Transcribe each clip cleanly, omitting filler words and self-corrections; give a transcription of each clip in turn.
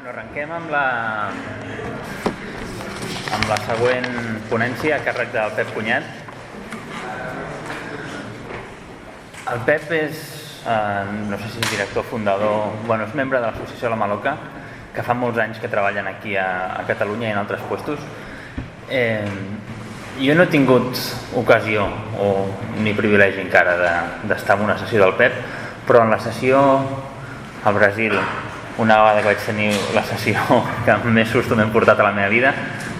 Bueno, arrenquem amb la següent ponència a càrrec del Pep Cunyat. El Pep és, no sé si és director, fundador, és membre de l'associació La Maloca, que fa molts anys que treballen aquí a Catalunya i en altres puestos. Jo no he tingut ocasió ni privilegi encara d'estar en una sessió del Pep, però en la sessió al Brasil, una vegada que vaig tenir la sessió que més susto m'he portat a la meva vida,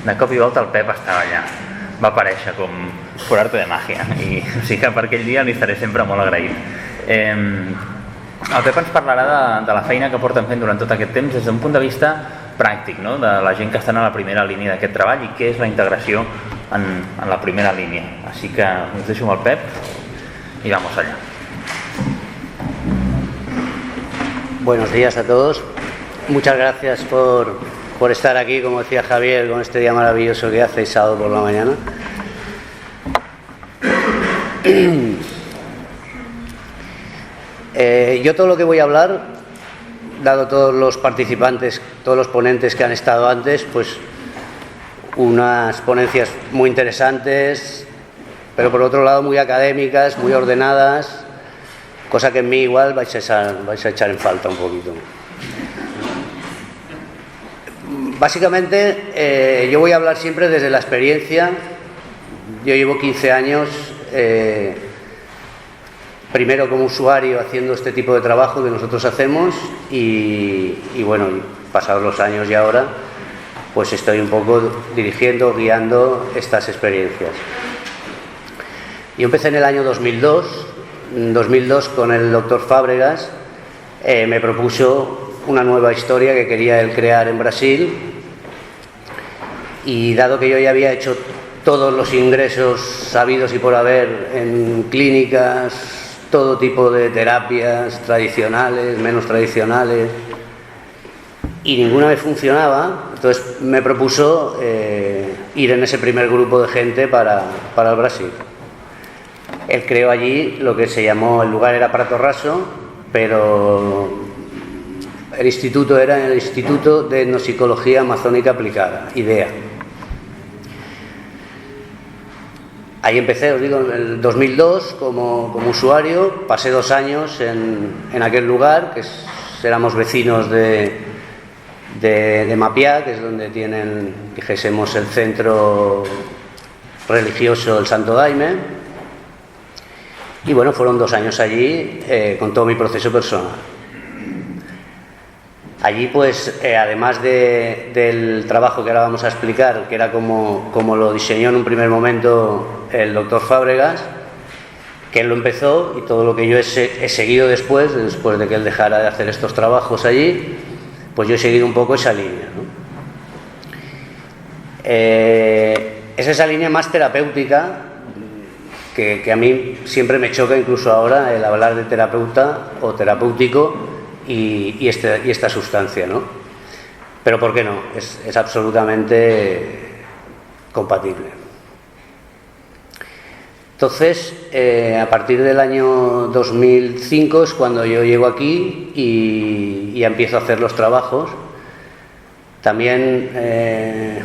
de cop i volta el Pep estava allà. Va aparèixer com por arte de màgia, i o sigui que per aquell dia li estaré sempre molt agraït. El Pep ens parlarà de la feina que porten fent durant tot aquest temps des d'un punt de vista pràctic, no? De la gent que estan a la primera línia d'aquest treball i què és la integració en la primera línia. Així que us deixo amb el Pep i vamos allá. Buenos días a todos. Muchas gracias por estar aquí, como decía Javier, con este día maravilloso que hace sábado por la mañana. Yo todo lo que voy a hablar, dado todos los participantes, todos los ponentes que han estado antes, pues unas ponencias muy interesantes, pero por otro lado muy académicas, muy ordenadas, cosa que en mí igual vais a echar en falta un poquito. Básicamente yo voy a hablar siempre desde la experiencia. Yo llevo 15 años primero como usuario haciendo este tipo de trabajo que nosotros hacemos y bueno, pasados los años y ahora pues estoy un poco dirigiendo, guiando estas experiencias. Yo empecé en el año 2002. En 2002 con el doctor Fábregas me propuso una nueva historia que quería él crear en Brasil, y dado que yo ya había hecho todos los ingresos sabidos y por haber en clínicas, todo tipo de terapias tradicionales, menos tradicionales, y ninguna me funcionaba, entonces me propuso ir en ese primer grupo de gente para el Brasil. Él creó allí lo que se llamó, el lugar era Prato Raso, pero el instituto era el Instituto de Etnopsicología Amazónica Aplicada, IDEA. Ahí empecé, os digo, en el 2002 como usuario, pasé 2 años en aquel lugar, que éramos vecinos de Mapiá, que es donde tienen, dijésemos, el centro religioso, el Santo Daime. Y bueno, fueron 2 años allí con todo mi proceso personal. Allí pues, además del trabajo que ahora vamos a explicar, que era como lo diseñó en un primer momento el doctor Fábregas, que él lo empezó, y todo lo que yo he seguido después de que él dejara de hacer estos trabajos allí, pues yo he seguido un poco esa línea, ¿no? Es esa línea más terapéutica, que a mí siempre me choca, incluso ahora, el hablar de terapeuta o terapéutico y esta sustancia, ¿no? Pero ¿por qué no? Es absolutamente compatible. Entonces, a partir del año 2005 es cuando yo llego aquí y empiezo a hacer los trabajos. También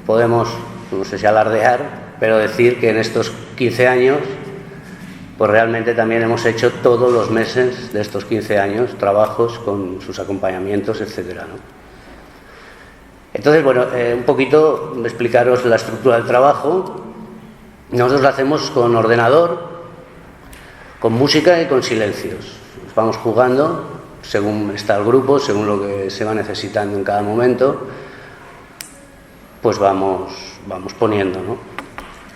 podemos, no sé si alardear, pero decir que en estos 15 años, pues realmente también hemos hecho todos los meses de estos 15 años trabajos con sus acompañamientos, etcétera, ¿no? Entonces, bueno, un poquito explicaros la estructura del trabajo. Nosotros lo hacemos con ordenador, con música y con silencios. Nos vamos jugando según está el grupo, según lo que se va necesitando en cada momento, pues vamos poniendo, ¿no?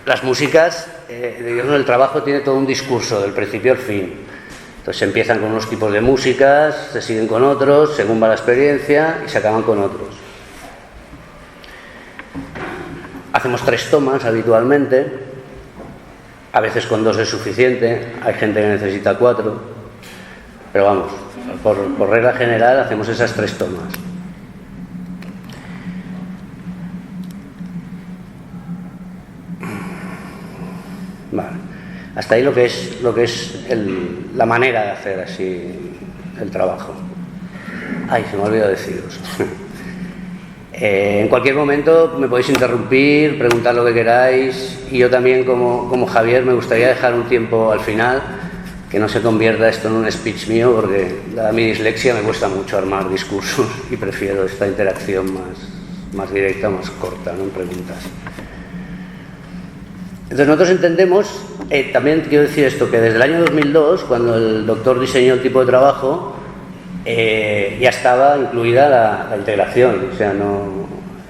Las músicas, digamos, el trabajo tiene todo un discurso del principio al fin. Entonces se empiezan con unos tipos de músicas, se siguen con otros, según va la experiencia, y se acaban con otros. Hacemos 3 tomas habitualmente, a veces con 2 es suficiente, hay gente que necesita 4, pero vamos, por regla general hacemos esas 3 tomas. Vale. Hasta ahí lo que es la manera de hacer así el trabajo. Ay, se me ha olvidado deciros. En cualquier momento me podéis interrumpir, preguntar lo que queráis, y yo también, como Javier, me gustaría dejar un tiempo al final, que no se convierta esto en un speech mío, porque dada mi dislexia me cuesta mucho armar discursos y prefiero esta interacción más directa, más corta, ¿no? En preguntas. Entonces nosotros entendemos, también quiero decir esto, que desde el año 2002, cuando el doctor diseñó el tipo de trabajo, ya estaba incluida la integración. O sea,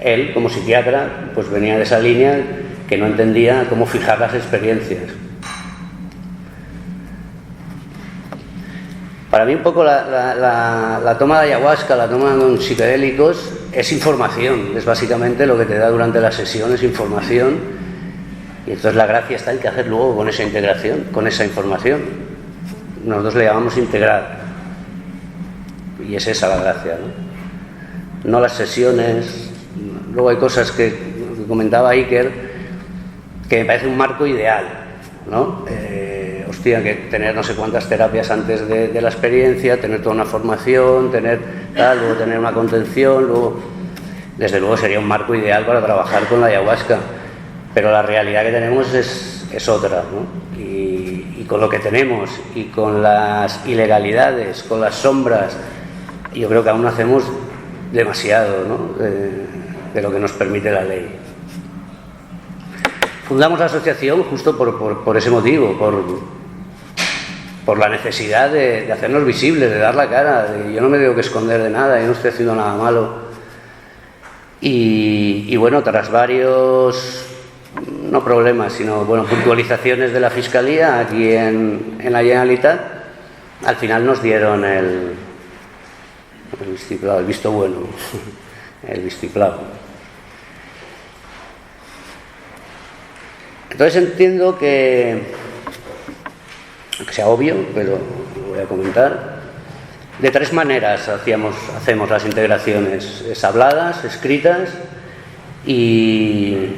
él como psiquiatra pues venía de esa línea, que no entendía cómo fijar las experiencias. Para mí un poco la toma de ayahuasca, la toma con psicodélicos, es información, es básicamente lo que te da durante la sesión, es información. Y entonces la gracia está en qué hacer luego con esa integración, con esa información. Nosotros le llamamos integrar. Y es esa la gracia, ¿no? No las sesiones. Luego hay cosas que comentaba Iker, que me parece un marco ideal, ¿no? Que tener no sé cuántas terapias antes de la experiencia, tener toda una formación, luego tener una contención, luego, desde luego sería un marco ideal para trabajar con la ayahuasca. Pero la realidad que tenemos es otra, ¿no? Y con lo que tenemos, y con las ilegalidades, con las sombras, yo creo que aún no hacemos demasiado, ¿no? de lo que nos permite la ley. Fundamos la asociación justo por ese motivo, por la necesidad de hacernos visibles, de dar la cara. Yo no me tengo que esconder de nada, yo no estoy haciendo nada malo. Y bueno, tras varios, no problemas, sino puntualizaciones de la Fiscalía aquí en la Generalitat, al final nos dieron el vistiplau, el visto bueno, el vistiplau. Entonces entiendo que sea obvio, pero lo voy a comentar. De tres maneras hacemos las integraciones: es habladas, escritas, y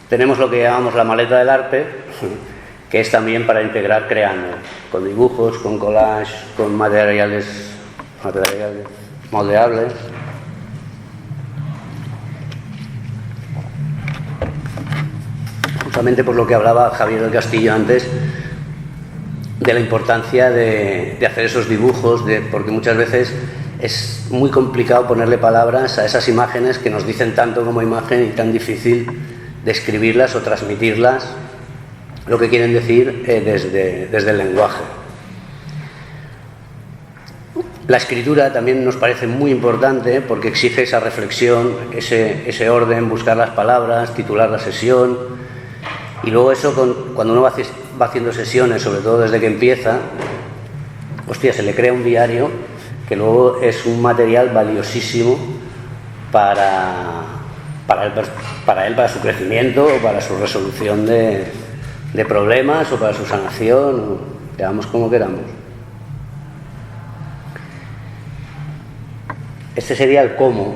tenemos lo que llamamos la maleta del arte, que es también para integrar creando, con dibujos, con collage, con materiales moldeables. Justamente por lo que hablaba Javier del Castillo antes, de la importancia de hacer esos dibujos, porque muchas veces es muy complicado ponerle palabras a esas imágenes que nos dicen tanto como imagen, y tan difícil describirlas o transmitirlas lo que quieren decir desde el lenguaje. La escritura también nos parece muy importante porque exige esa reflexión, ese orden, buscar las palabras, titular la sesión. Y luego eso, cuando uno va haciendo sesiones, sobre todo desde que empieza, se le crea un diario que luego es un material valiosísimo para él, para su crecimiento, o para su resolución de problemas, o para su sanación, o llamamos como queramos. Este sería el cómo.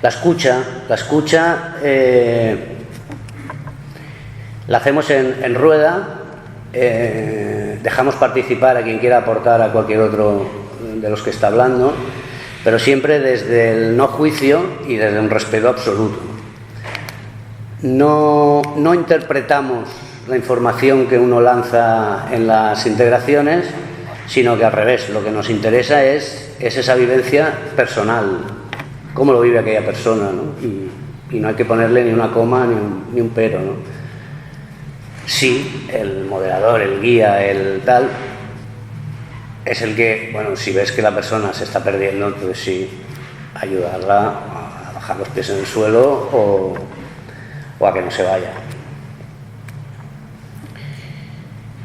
La escucha la hacemos en rueda, dejamos participar a quien quiera aportar, a cualquier otro de los que está hablando, pero siempre desde el no juicio y desde un respeto absoluto. No interpretamos la información que uno lanza en las integraciones, sino que al revés, lo que nos interesa es esa vivencia personal, cómo lo vive aquella persona, ¿no? Y no hay que ponerle ni una coma ni un pero, ¿no? Sí, el moderador, el guía, el tal, es el que, si ves que la persona se está perdiendo, entonces sí, ayudarla a bajar los pies en el suelo o a que no se vaya.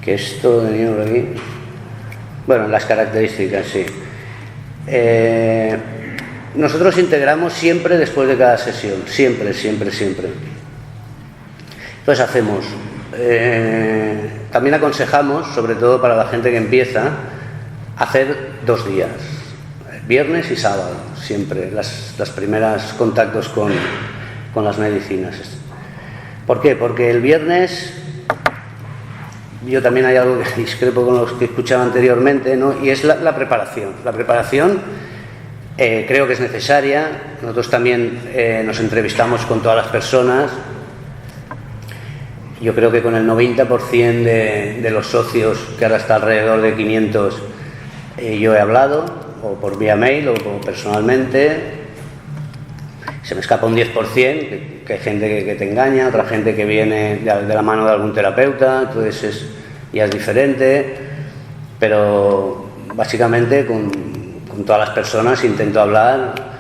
¿Qué esto venía por aquí? Las características, sí. Nosotros integramos siempre después de cada sesión, siempre. Entonces hacemos, también aconsejamos, sobre todo para la gente que empieza, hacer 2 días, viernes y sábado, siempre, las primeras contactos con las medicinas. ¿Por qué? Porque el viernes, yo también hay algo que discrepo con los que escuchaba anteriormente, ¿no? Y es la preparación. La preparación Creo que es necesaria. Nosotros también nos entrevistamos con todas las personas. Yo creo que con el 90% de los socios, que ahora está alrededor de 500, yo he hablado, o por vía mail o personalmente. Se me escapa un 10%, que hay gente que te engaña, otra gente que viene de la mano de algún terapeuta, entonces ya es diferente, pero básicamente con todas las personas intento hablar.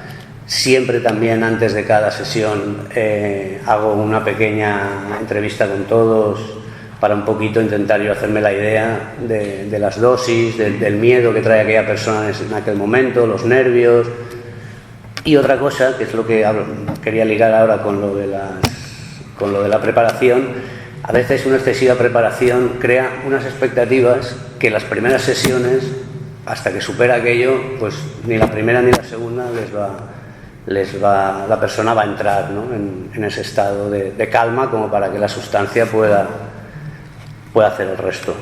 Siempre también antes de cada sesión hago una pequeña entrevista con todos para un poquito intentar yo hacerme la idea de las dosis, del miedo que trae aquella persona en aquel momento, los nervios. Y otra cosa, que es lo que quería ligar ahora con lo de la preparación, a veces una excesiva preparación crea unas expectativas que las primeras sesiones, hasta que supera aquello, pues ni la primera ni la segunda la persona va a entrar, ¿no?, en ese estado de calma como para que la sustancia pueda hacer el resto.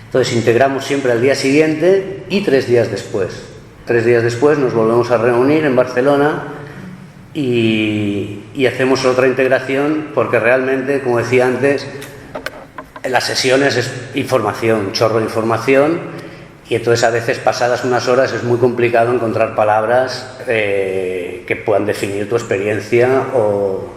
Entonces integramos siempre al día siguiente y 3 días después. 3 días después nos volvemos a reunir en Barcelona y hacemos otra integración, porque realmente, como decía antes, en las sesiones es información, un chorro de información. Y entonces a veces, pasadas unas horas, es muy complicado encontrar palabras que puedan definir tu experiencia o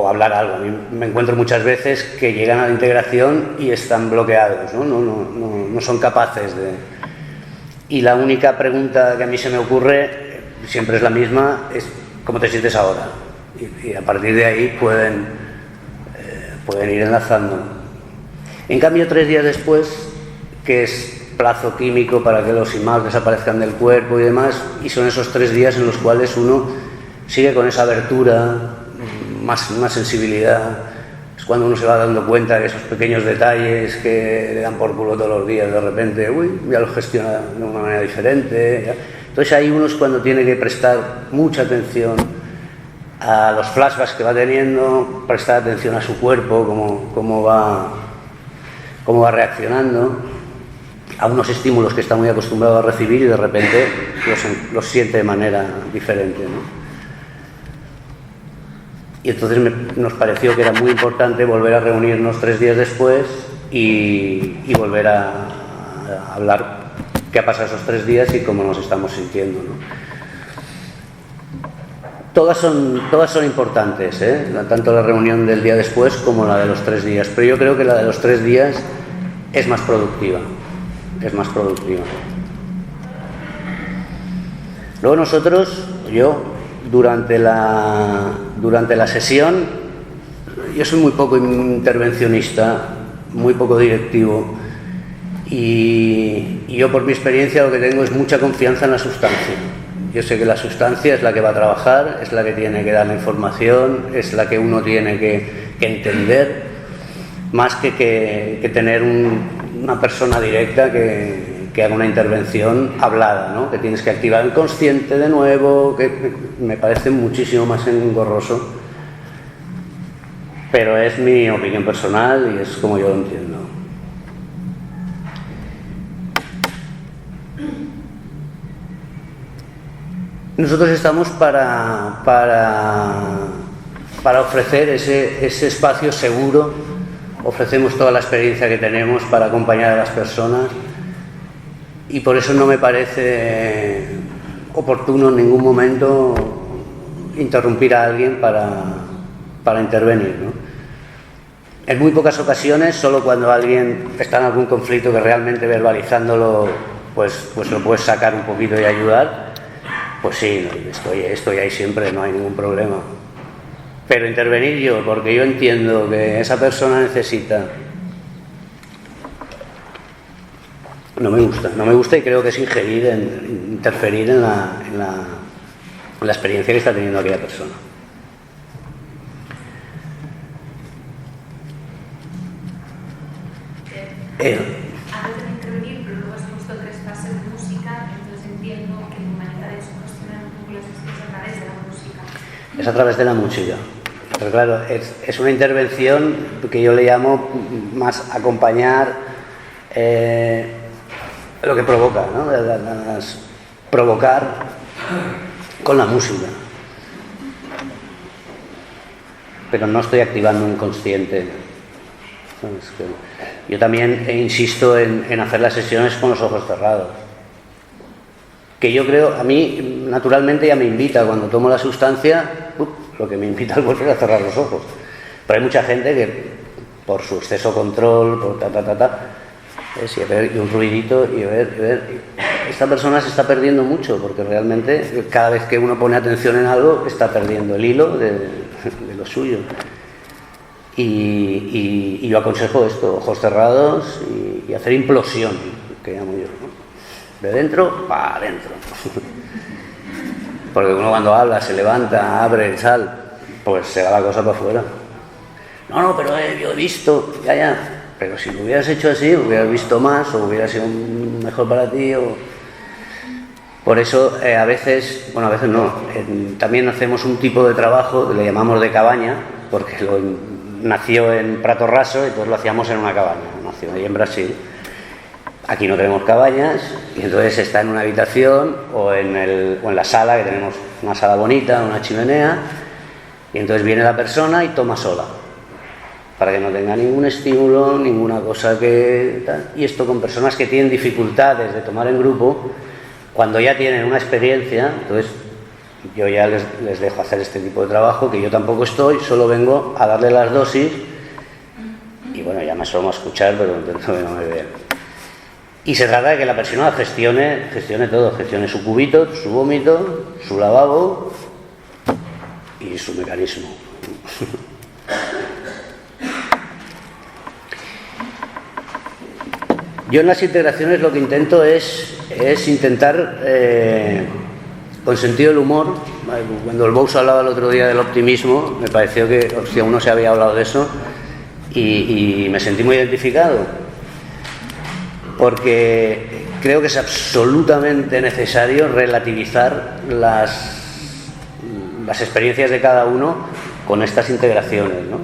hablar algo. A mí me encuentro muchas veces que llegan a la integración y están bloqueados, ¿no? No son capaces de... Y la única pregunta que a mí se me ocurre, siempre es la misma, es ¿cómo te sientes ahora? Y a partir de ahí pueden ir enlazando. En cambio, 3 días después, que es plazo químico para que los IMAX desaparezcan del cuerpo y demás, y son esos 3 días en los cuales uno sigue con esa abertura, más sensibilidad. Es cuando uno se va dando cuenta de esos pequeños detalles que le dan por culo todos los días, de repente, ya lo gestiona de una manera diferente, ¿ya? Entonces ahí uno es cuando tiene que prestar mucha atención a los flashbacks que va teniendo, prestar atención a su cuerpo, cómo va reaccionando a unos estímulos que está muy acostumbrado a recibir y de repente los siente de manera diferente, ¿no? Y entonces nos pareció que era muy importante volver a reunirnos 3 días después y volver a hablar qué ha pasado esos 3 días y cómo nos estamos sintiendo, ¿no? Todas son importantes, tanto la reunión del día después como la de los 3 días, pero yo creo que la de los 3 días es más productiva. Luego nosotros, durante la sesión, yo soy muy poco intervencionista, muy poco directivo, y yo, por mi experiencia, lo que tengo es mucha confianza en la sustancia. Yo sé que la sustancia es la que va a trabajar, es la que tiene que dar la información, es la que uno tiene que entender, más que tener una persona directa que haga una intervención hablada, ¿no? Que tienes que activar el consciente de nuevo, que me parece muchísimo más engorroso, pero es mi opinión personal y es como yo lo entiendo. Nosotros estamos para ofrecer ese espacio seguro. Ofrecemos toda la experiencia que tenemos para acompañar a las personas y por eso no me parece oportuno en ningún momento interrumpir a alguien para intervenir, ¿no? En muy pocas ocasiones, solo cuando alguien está en algún conflicto que realmente verbalizándolo pues lo puedes sacar un poquito y ayudar, pues sí, estoy ahí siempre, no hay ningún problema. Pero intervenir yo, porque yo entiendo que esa persona necesita... No me gusta y creo que es interferir en la experiencia que está teniendo aquella persona. Antes de intervenir, pero luego has puesto 3 fases de música, entonces entiendo que tu manera de gestionar un poco las sesiones a través de la música. Es a través de la música. Pero claro, es una intervención que yo le llamo más acompañar, lo que provoca, ¿no? Provocar con la música. Pero no estoy activando un consciente. Yo también insisto en hacer las sesiones con los ojos cerrados. Que yo creo, a mí naturalmente ya me invita, cuando tomo la sustancia, lo que me invita al volver a cerrar los ojos. Pero hay mucha gente que, por su exceso de control, por y un ruidito, y ver, esta persona se está perdiendo mucho, porque realmente cada vez que uno pone atención en algo, está perdiendo el hilo de lo suyo. Y yo aconsejo esto, ojos cerrados y hacer implosión, que llamo yo, ¿no? De dentro para adentro. Porque uno cuando habla, se levanta, abre, sal, pues se da la cosa para afuera. No, pero yo he visto, ya. Pero si lo hubieras hecho así, hubieras visto más, o hubiera sido mejor para ti. Por eso a veces no, también hacemos un tipo de trabajo, le llamamos de cabaña, porque nació en Prato Raso y todos lo hacíamos en una cabaña, nació ahí en Brasil. Aquí no tenemos cabañas, y entonces está en una habitación o en la sala, que tenemos una sala bonita, una chimenea, y entonces viene la persona y toma sola, para que no tenga ningún estímulo, ninguna cosa que tal. Y esto con personas que tienen dificultades de tomar en grupo, cuando ya tienen una experiencia, entonces yo ya les dejo hacer este tipo de trabajo, que yo tampoco estoy, solo vengo a darle las dosis, y bueno, ya me asomo a escuchar, pero intento que no me vean. Y se trata de que la persona gestione todo, gestione su cubito, su vómito, su lavabo y su mecanismo. Yo en las integraciones lo que intento es intentar, con sentido del humor, cuando el Bous hablaba el otro día del optimismo, me pareció que uno se había hablado de eso y me sentí muy identificado. Porque creo que es absolutamente necesario relativizar las experiencias de cada uno con estas integraciones, ¿no?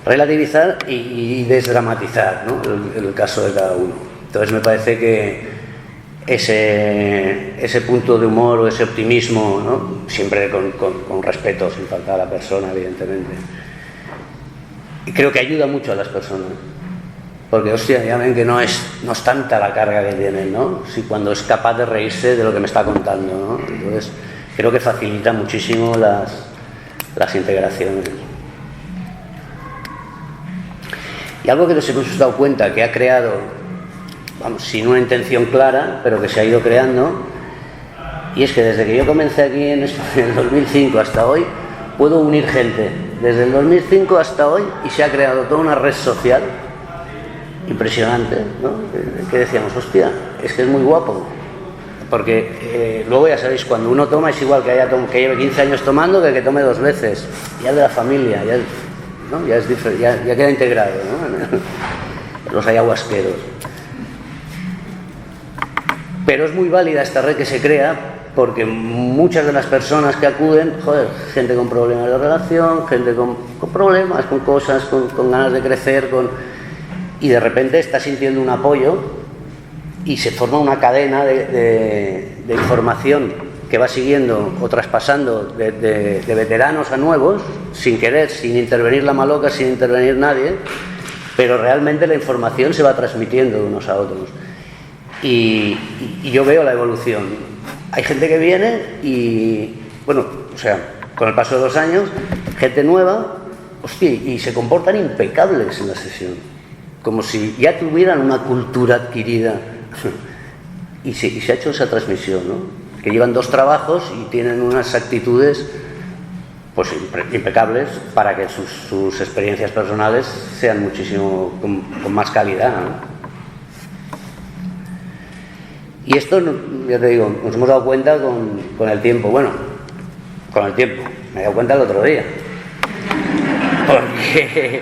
Relativizar y desdramatizar, ¿no? el caso de cada uno. Entonces me parece que ese punto de humor o ese optimismo, ¿no? Siempre con respeto, sin faltar a la persona, evidentemente. Y creo que ayuda mucho a las personas. Porque, hostia, ya ven que no es tanta la carga que tienen, ¿no? Si cuando es capaz de reírse de lo que me está contando, ¿no? Entonces, creo que facilita muchísimo las integraciones. Y algo que nos hemos dado cuenta que ha creado, sin una intención clara, pero que se ha ido creando, y es que desde que yo comencé aquí en el 2005 hasta hoy, puedo unir gente desde el 2005 hasta hoy, y se ha creado toda una red social impresionante, ¿no? Que decíamos, hostia, es que es muy guapo, porque luego ya sabéis, cuando uno toma es igual que lleve 15 años tomando que tome 2 veces, ya de la familia, ¿no? Ya es diferente, ya queda integrado, ¿no? Los ayahuasqueros. Pero es muy válida esta red que se crea, porque muchas de las personas que acuden, gente con problemas de relación, gente con problemas, con cosas, con ganas de crecer, y de repente está sintiendo un apoyo y se forma una cadena de información que va siguiendo o traspasando de veteranos a nuevos, sin querer, sin intervenir la maloca, sin intervenir nadie, pero realmente la información se va transmitiendo de unos a otros. Y yo veo la evolución. Hay gente que viene y, bueno, o sea, con el paso de los años, gente nueva, hostia, y se comportan impecables en la sesión, como si ya tuvieran una cultura adquirida. Y se ha hecho esa transmisión, ¿no? Que llevan 2 trabajos y tienen unas actitudes pues impecables para que sus experiencias personales sean muchísimo con más calidad, ¿no? Y esto, ya te digo, nos hemos dado cuenta con el tiempo. Bueno, con el tiempo, me he dado cuenta el otro día, porque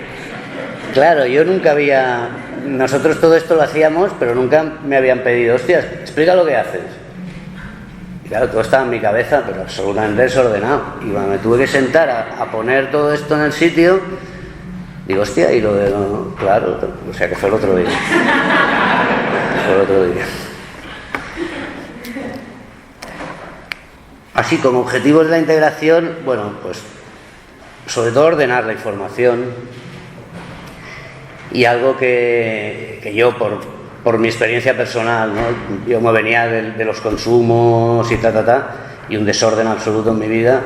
claro, yo nunca había... Nosotros todo esto lo hacíamos, pero nunca me habían pedido, hostias, explica lo que haces. Y claro, todo estaba en mi cabeza, pero absolutamente desordenado. Y cuando me tuve que sentar a poner todo esto en el sitio, digo, hostia, y lo de... No, claro, o sea que fue el otro día. mejor otro día. Así como objetivos de la integración, bueno, pues sobre todo ordenar la información, y algo que yo por mi experiencia personal, ¿no? Yo me venía de los consumos y y un desorden absoluto en mi vida,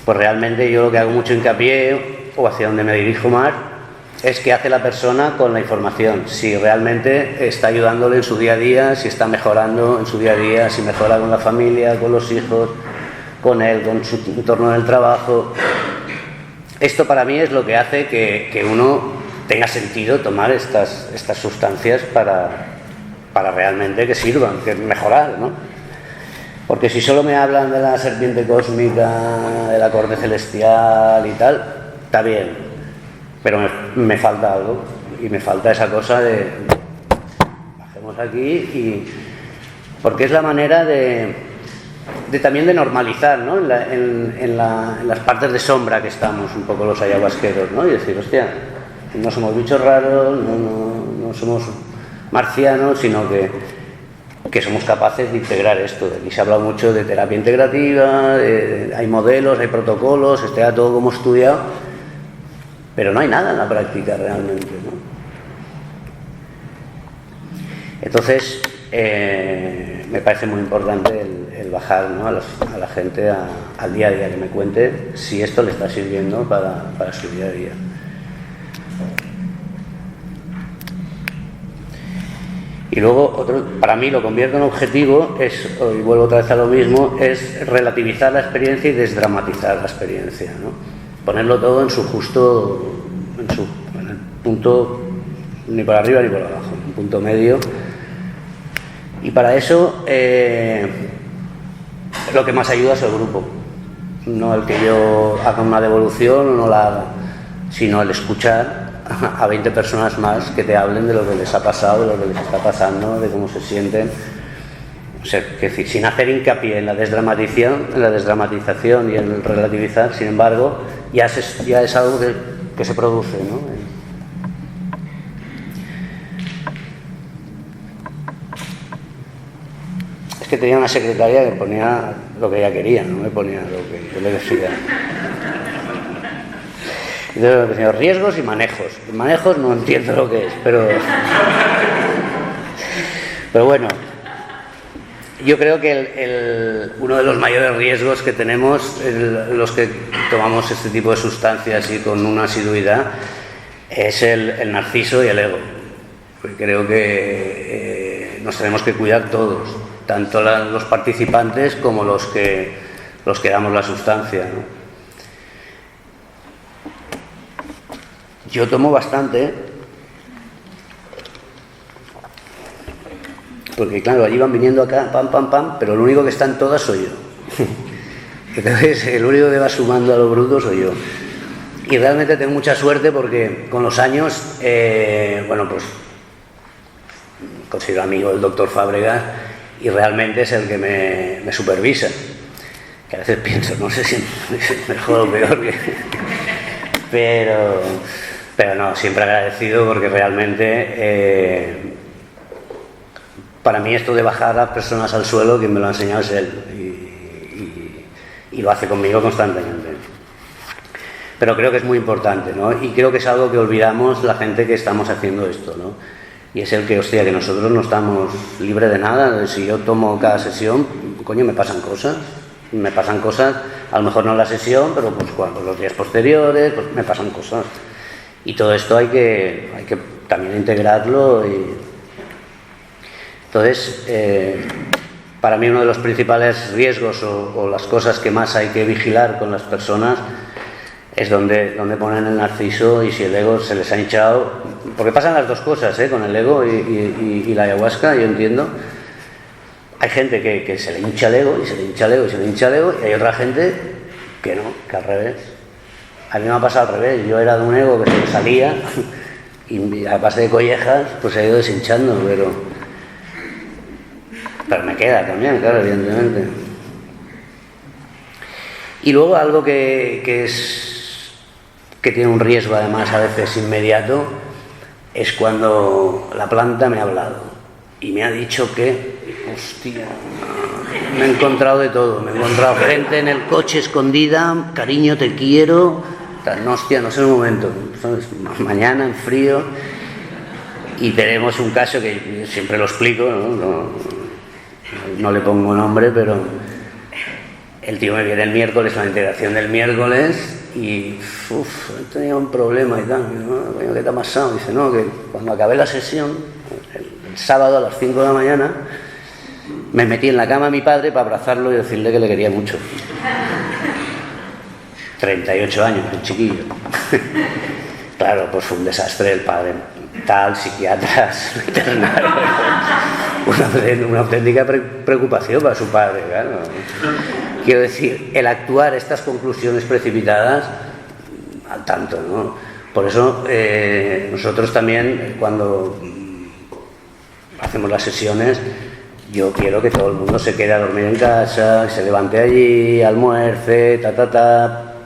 pues realmente yo lo que hago mucho hincapié, o hacia donde me dirijo más, es qué hace la persona con la información, si realmente está ayudándole en su día a día, si está mejorando en su día a día, si mejora con la familia, con los hijos, con él, con su entorno del trabajo. Esto para mí es lo que hace que uno tenga sentido tomar estas sustancias para realmente que sirvan, que mejorar, ¿no? Porque si solo me hablan de la serpiente cósmica, de la corte celestial y tal, está bien, pero me falta algo, y me falta esa cosa de bajemos aquí, porque es la manera también de normalizar, ¿no? en las partes de sombra que estamos un poco los ayahuasqueros, ¿no? Y decir, hostia, no somos bichos raros, no somos marcianos, sino que somos capaces de integrar esto. Aquí se ha hablado mucho de terapia integrativa, hay modelos, hay protocolos, está todo como estudiado, pero no hay nada en la práctica realmente, ¿no? Entonces, me parece muy importante el bajar, ¿no? a la gente al día a día, que me cuente si esto le está sirviendo para su día a día. Y luego, para mí lo convierto en objetivo, y vuelvo otra vez a lo mismo, es relativizar la experiencia y desdramatizar la experiencia, ¿no? Ponerlo todo en su justo, en el punto, ni por arriba ni por abajo, un punto medio. Y para eso lo que más ayuda es el grupo, no el que yo haga una devolución o no la haga, sino el escuchar a 20 personas más que te hablen de lo que les ha pasado, de lo que les está pasando, de cómo se sienten. O sea, es decir, sin hacer hincapié en la desdramatización y en el relativizar, sin embargo, ya es algo que se produce, ¿no? Es que tenía una secretaria que ponía lo que ella quería, no me ponía lo que yo le decía. Entonces, decía, riesgos y manejos. Manejos no entiendo lo que es, pero bueno. Yo creo que uno de los mayores riesgos que tenemos, los que tomamos este tipo de sustancias y con una asiduidad, es el narciso y el ego. Porque creo que nos tenemos que cuidar todos, tanto los participantes como los que damos la sustancia, ¿no? Yo tomo bastante. Porque claro, allí van viniendo acá, pam, pero el único que están todas soy yo. Entonces, el único que va sumando a lo bruto soy yo. Y realmente tengo mucha suerte porque con los años, pues considero amigo del doctor Fábregas y realmente es el que me supervisa. Que a veces pienso, no sé si es mejor o peor pero no, siempre agradecido porque realmente para mí esto de bajar a las personas al suelo, quien me lo ha enseñado es él y lo hace conmigo constantemente. Pero creo que es muy importante, ¿no? Y creo que es algo que olvidamos la gente que estamos haciendo esto, ¿no? Y es el que, hostia, que nosotros no estamos libres de nada. Si yo tomo cada sesión, coño, me pasan cosas, a lo mejor no en la sesión, pero pues cuando los días posteriores, pues me pasan cosas. Y todo esto hay que también integrarlo. Entonces, para mí uno de los principales riesgos o las cosas que más hay que vigilar con las personas es donde ponen el narciso y si el ego se les ha hinchado, porque pasan las dos cosas, con el ego y la ayahuasca, yo entiendo. Hay gente que se le hincha el ego y se le hincha el ego y se le hincha el ego, y hay otra gente que no, que al revés. A mí me ha pasado al revés, yo era de un ego que se me salía y a base de collejas pues se ha ido deshinchando, pero me queda también, claro, evidentemente. Y luego algo que tiene un riesgo además a veces inmediato es cuando la planta me ha hablado. y me ha dicho que, hostia, me he encontrado de todo, me he encontrado gente en el coche escondida, cariño, te quiero, no, hostia, no sé el momento, ¿sabes? Mañana en frío, y tenemos un caso que siempre lo explico, no le pongo nombre, pero el tío me viene el miércoles, la integración del miércoles, y he tenido un problema y tal, ¿no? ¿Qué te ha pasado? Dice, no, que cuando acabé la sesión, el sábado a las 5 de la mañana, me metí en la cama a mi padre para abrazarlo y decirle que le quería mucho. 38 años, un chiquillo. Claro, pues fue un desastre el padre. Tal, psiquiatras, veterinarios. Una auténtica preocupación para su padre, claro. Quiero decir, el actuar estas conclusiones precipitadas, al tanto, ¿no? Por eso nosotros también, cuando hacemos las sesiones, yo quiero que todo el mundo se quede a dormir en casa, se levante allí, almuerce,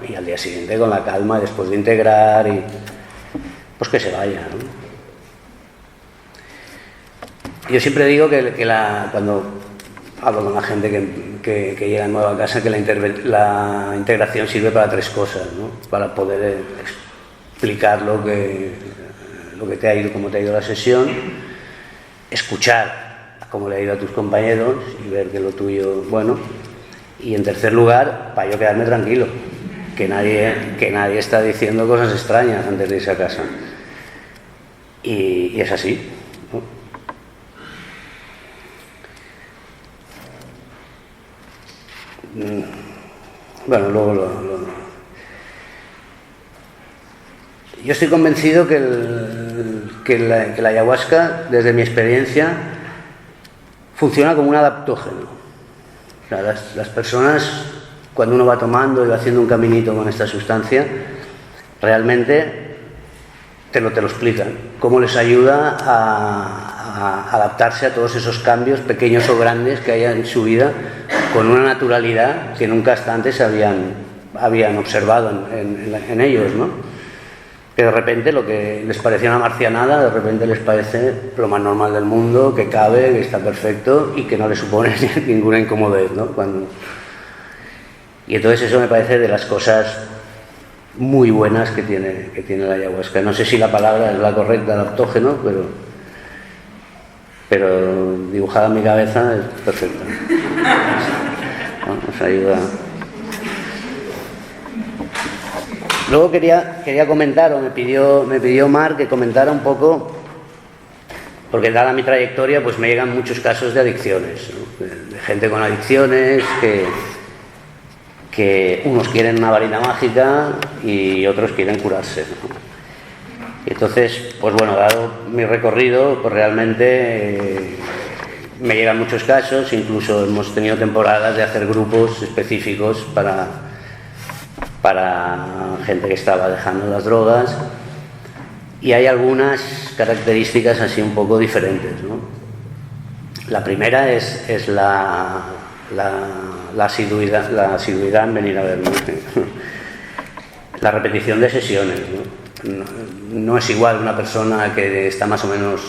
y al día siguiente con la calma, después de integrar, y pues que se vaya, ¿no? Yo siempre digo que cuando hablo con la gente que llega nueva a casa, que la integración sirve para 3 cosas, ¿no? Para poder explicar lo que te ha ido, cómo te ha ido la sesión, escuchar cómo le ha ido a tus compañeros y ver que lo tuyo, bueno, y en tercer lugar, para yo quedarme tranquilo, que nadie está diciendo cosas extrañas antes de irse a casa. Y es así, ¿no? Bueno, luego yo estoy convencido que la ayahuasca, desde mi experiencia, funciona como un adaptógeno. O sea, las personas, cuando uno va tomando y va haciendo un caminito con esta sustancia, realmente te lo explican, cómo les ayuda a adaptarse a todos esos cambios, pequeños o grandes, que haya en su vida, con una naturalidad que nunca hasta antes habían observado en ellos, ¿no? Que de repente lo que les parecía una marcianada, de repente les parece lo más normal del mundo, que cabe, que está perfecto y que no le supone ninguna incomodidad, ¿no? Y entonces eso me parece de las cosas muy buenas que tiene la ayahuasca. No sé si la palabra es la correcta, adaptógeno, pero dibujada en mi cabeza es perfecta. Nos ayuda. Luego quería comentar, o me pidió Mar que comentara un poco, porque dada mi trayectoria, pues me llegan muchos casos de adicciones, ¿no? De gente con adicciones que unos quieren una varita mágica y otros quieren curarse, ¿no? Y entonces, pues bueno, dado mi recorrido, pues realmente me llegan muchos casos, incluso hemos tenido temporadas de hacer grupos específicos para gente que estaba dejando las drogas, y hay algunas características así un poco diferentes, ¿no? La primera es la asiduidad en venir a verme. La repetición de sesiones, ¿no? No es igual una persona que está más o menos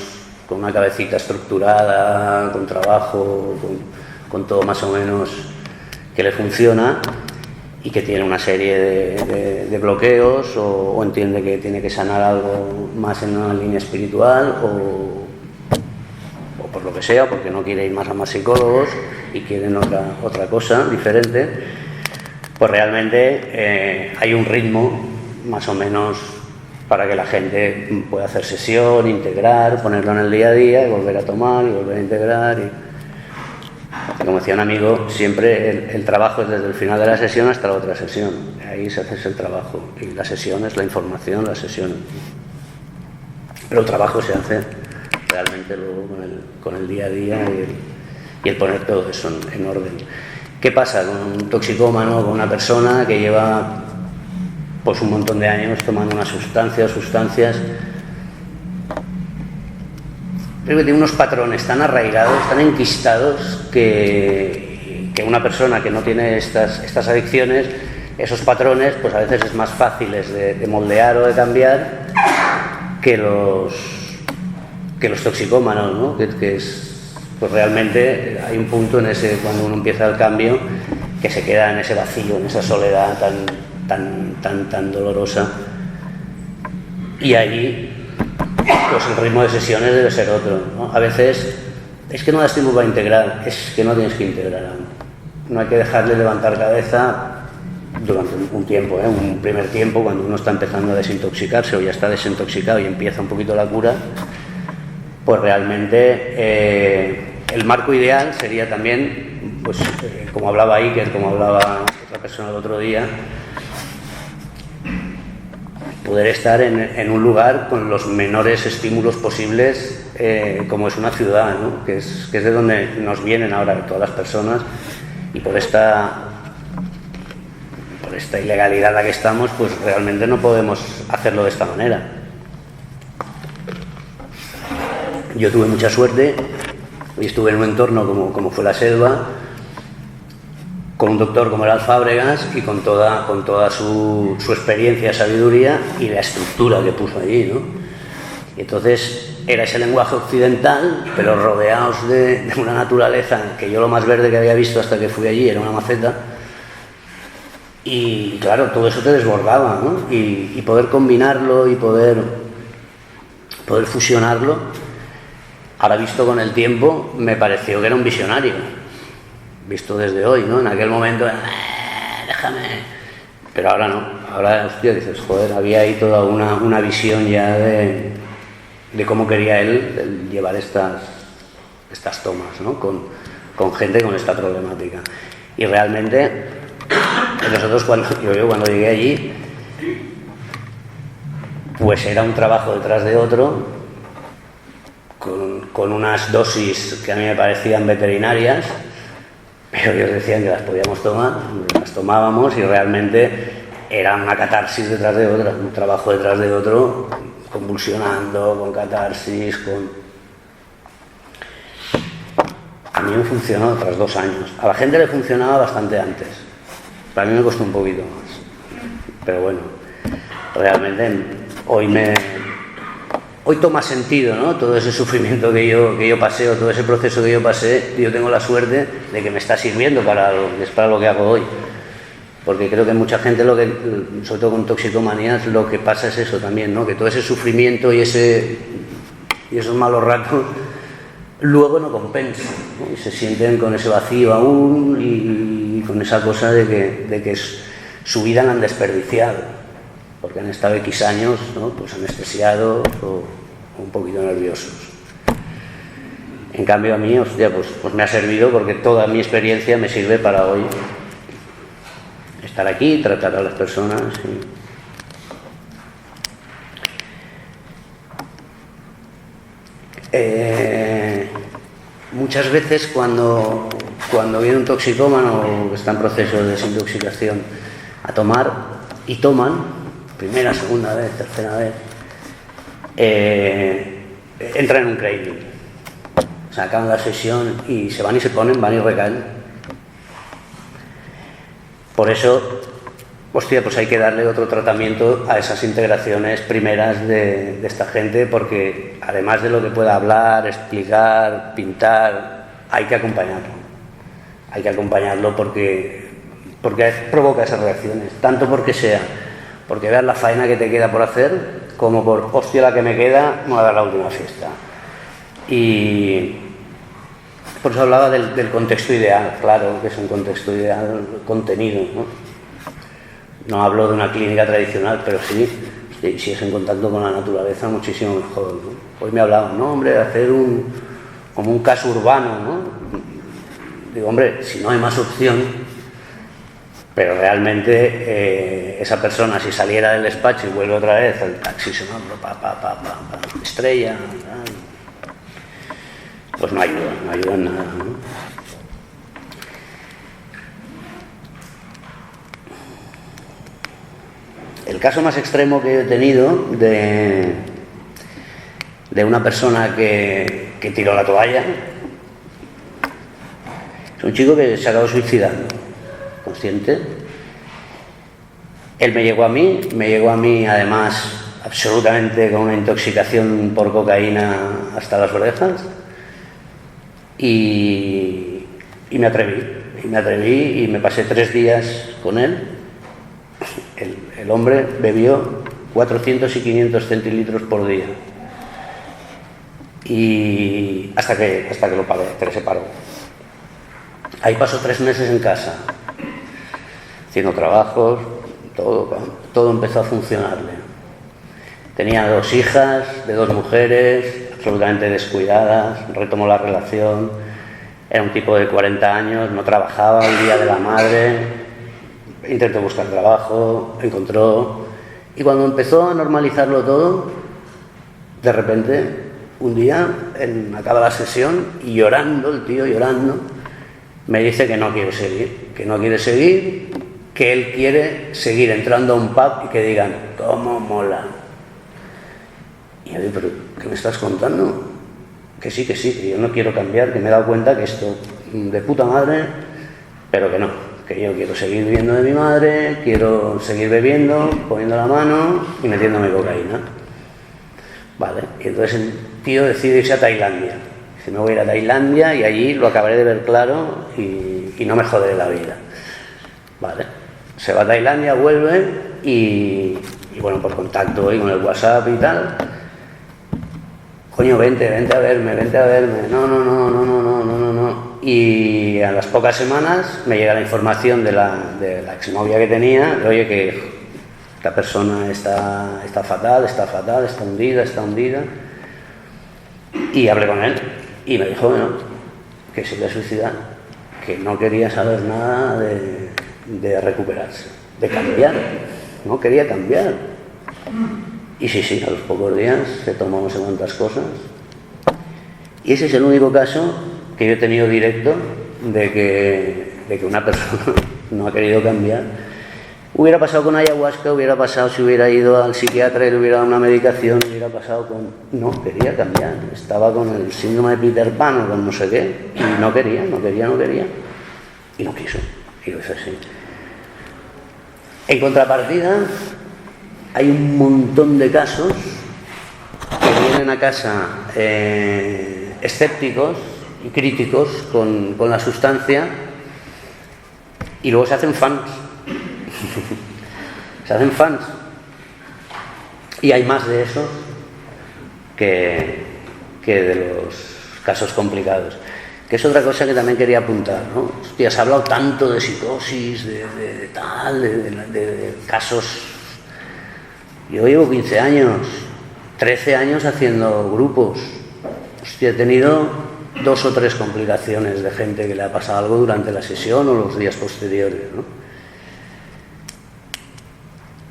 con una cabecita estructurada, con trabajo, con todo más o menos que le funciona, y que tiene una serie de bloqueos o entiende que tiene que sanar algo más en una línea espiritual o por lo que sea, porque no quiere ir más a más psicólogos y quieren otra cosa diferente. Pues realmente hay un ritmo más o menos para que la gente pueda hacer sesión, integrar, ponerlo en el día a día y volver a tomar y volver a integrar. Como decía un amigo, siempre el trabajo es desde el final de la sesión hasta la otra sesión. Ahí se hace el trabajo. Y la sesión es la información, la sesión. Pero el trabajo se hace realmente luego con el día a día y el poner todo eso en orden. ¿Qué pasa con un toxicómano, con una persona que lleva pues un montón de años tomando una sustancia o sustancias? Creo que tiene unos patrones tan arraigados, tan enquistados, que una persona que no tiene estas adicciones, esos patrones, pues a veces es más fáciles de moldear o de cambiar que los toxicómanos, ¿no? Que es pues realmente hay un punto en ese, cuando uno empieza el cambio, que se queda en ese vacío, en esa soledad tan dolorosa. Y ahí, pues el ritmo de sesiones debe ser otro, ¿no? A veces es que no das tiempo para integrar, es que no tienes que integrar aún. No hay que dejarle levantar cabeza durante un tiempo, un primer tiempo, cuando uno está empezando a desintoxicarse o ya está desintoxicado y empieza un poquito la cura, pues realmente el marco ideal sería también, pues como hablaba Iker, como hablaba otra persona el otro día, poder estar en un lugar con los menores estímulos posibles, como es una ciudad, ¿no? que es de donde nos vienen ahora todas las personas, y por esta ilegalidad en la que estamos, pues realmente no podemos hacerlo de esta manera. Yo tuve mucha suerte y estuve en un entorno como fue la selva, con un doctor como era el Fábregas y con toda su experiencia, sabiduría y la estructura que puso allí, ¿no? Y entonces era ese lenguaje occidental, pero rodeados de una naturaleza que yo lo más verde que había visto hasta que fui allí era una maceta. Y claro, todo eso te desbordaba, ¿no? Y poder combinarlo y poder fusionarlo, ahora visto con el tiempo, me pareció que era un visionario, visto desde hoy, ¿no? En aquel momento, déjame. Pero ahora no, ahora, hostia, dices, joder, había ahí toda una visión ya de cómo quería él llevar estas tomas, ¿no? Con gente con esta problemática. Y realmente, nosotros cuando llegué allí, pues era un trabajo detrás de otro, con unas dosis que a mí me parecían veterinarias, pero ellos decían que las podíamos tomar, las tomábamos y realmente era una catarsis detrás de otra, un trabajo detrás de otro, convulsionando, con catarsis, A mí me funcionó tras 2 años. A la gente le funcionaba bastante antes. Para mí me costó un poquito más. Pero bueno, realmente hoy toma sentido, ¿no? Todo ese sufrimiento que yo pasé, o todo ese proceso que yo pasé, yo tengo la suerte de que me está sirviendo para lo que hago hoy. Porque creo que mucha gente, sobre todo con toxicomanías, lo que pasa es eso también, ¿no? Que todo ese sufrimiento y esos malos ratos luego no compensan, ¿no? Y se sienten con ese vacío aún y con esa cosa de que su vida la han desperdiciado, porque han estado X años, ¿no? Pues anestesiados o un poquito nerviosos. En cambio a mí, hostia, pues me ha servido, porque toda mi experiencia me sirve para hoy estar aquí, tratar a las personas muchas veces cuando viene un toxicómano o está en proceso de desintoxicación a tomar, y toman, primera, segunda vez, tercera vez, entran en un craving. O sea, acaban la sesión y se van y se ponen, van y recaen. Por eso, hostia, pues hay que darle otro tratamiento a esas integraciones primeras de esta gente, porque además de lo que pueda hablar, explicar, pintar, hay que acompañarlo. Hay que acompañarlo porque provoca esas reacciones, tanto porque veas la faena que te queda por hacer, como por, hostia, la que me queda, me va a dar la última fiesta. Y por eso hablaba del contexto ideal, claro, que es un contexto ideal contenido, ¿no? No hablo de una clínica tradicional, pero sí, si es en contacto con la naturaleza, muchísimo mejor, ¿no? Hoy me hablaban, no, hombre, de hacer como un caso urbano, ¿no? Digo, hombre, si no hay más opción, pero realmente esa persona, si saliera del despacho y vuelve otra vez, el taxi sonando, estrella, pues no ayuda en nada, ¿no? El caso más extremo que he tenido de una persona que tiró la toalla es un chico que se acabó suicidando, consciente. Él me llegó a mí además absolutamente con una intoxicación por cocaína hasta las orejas, y me atreví y me pasé 3 días con él. El hombre bebió 400 y 500 centilitros por día, y hasta que lo paró, que se paró. Ahí pasó 3 meses en casa, haciendo trabajos, todo empezó a funcionarle. Tenía 2 hijas de 2 mujeres, absolutamente descuidadas, retomó la relación. Era un tipo de 40 años, no trabajaba, el día de la madre, intentó buscar trabajo, encontró, y cuando empezó a normalizarlo todo, de repente, un día, acaba la sesión, y llorando, el tío llorando, me dice que no quiere seguir, que él quiere seguir entrando a un pub y que digan, ¿cómo mola? Y yo digo, ¿pero qué me estás contando? Que sí, que yo no quiero cambiar, que me he dado cuenta que esto de puta madre, pero que no, que yo quiero seguir viviendo de mi madre, quiero seguir bebiendo, poniendo la mano y metiéndome cocaína. Vale, y entonces el tío decide irse a Tailandia. Dice, me voy a ir a Tailandia y allí lo acabaré de ver claro y no me joderé la vida. Vale, se va a Tailandia, vuelve y bueno, por contacto hoy con el WhatsApp y tal. Coño, vente a verme. No. Y a las pocas semanas me llega la información de la exnovia que tenía, de, oye, que esta persona está fatal, está hundida. Y hablé con él y me dijo, bueno, que se iba a suicidar, que no quería saber nada de recuperarse, de cambiar, no quería cambiar. Y sí, a los pocos días se tomó no sé cuántas cosas. Y ese es el único caso que yo he tenido directo de que una persona no ha querido cambiar. Hubiera pasado con ayahuasca, hubiera pasado si hubiera ido al psiquiatra y le hubiera dado una medicación, hubiera pasado con... No quería cambiar, estaba con el síndrome de Peter Pan o con no sé qué, y no quería, y no quiso, y lo hizo así. En contrapartida, hay un montón de casos que vienen a casa escépticos y críticos con la sustancia y luego se hacen fans. Y hay más de esos que de los casos complicados. Que es otra cosa que también quería apuntar, ¿no? Hostia, se ha hablado tanto de psicosis, de casos. Yo llevo 15 años, 13 años haciendo grupos. Hostia, he tenido 2 o 3 complicaciones de gente que le ha pasado algo durante la sesión o los días posteriores, ¿no?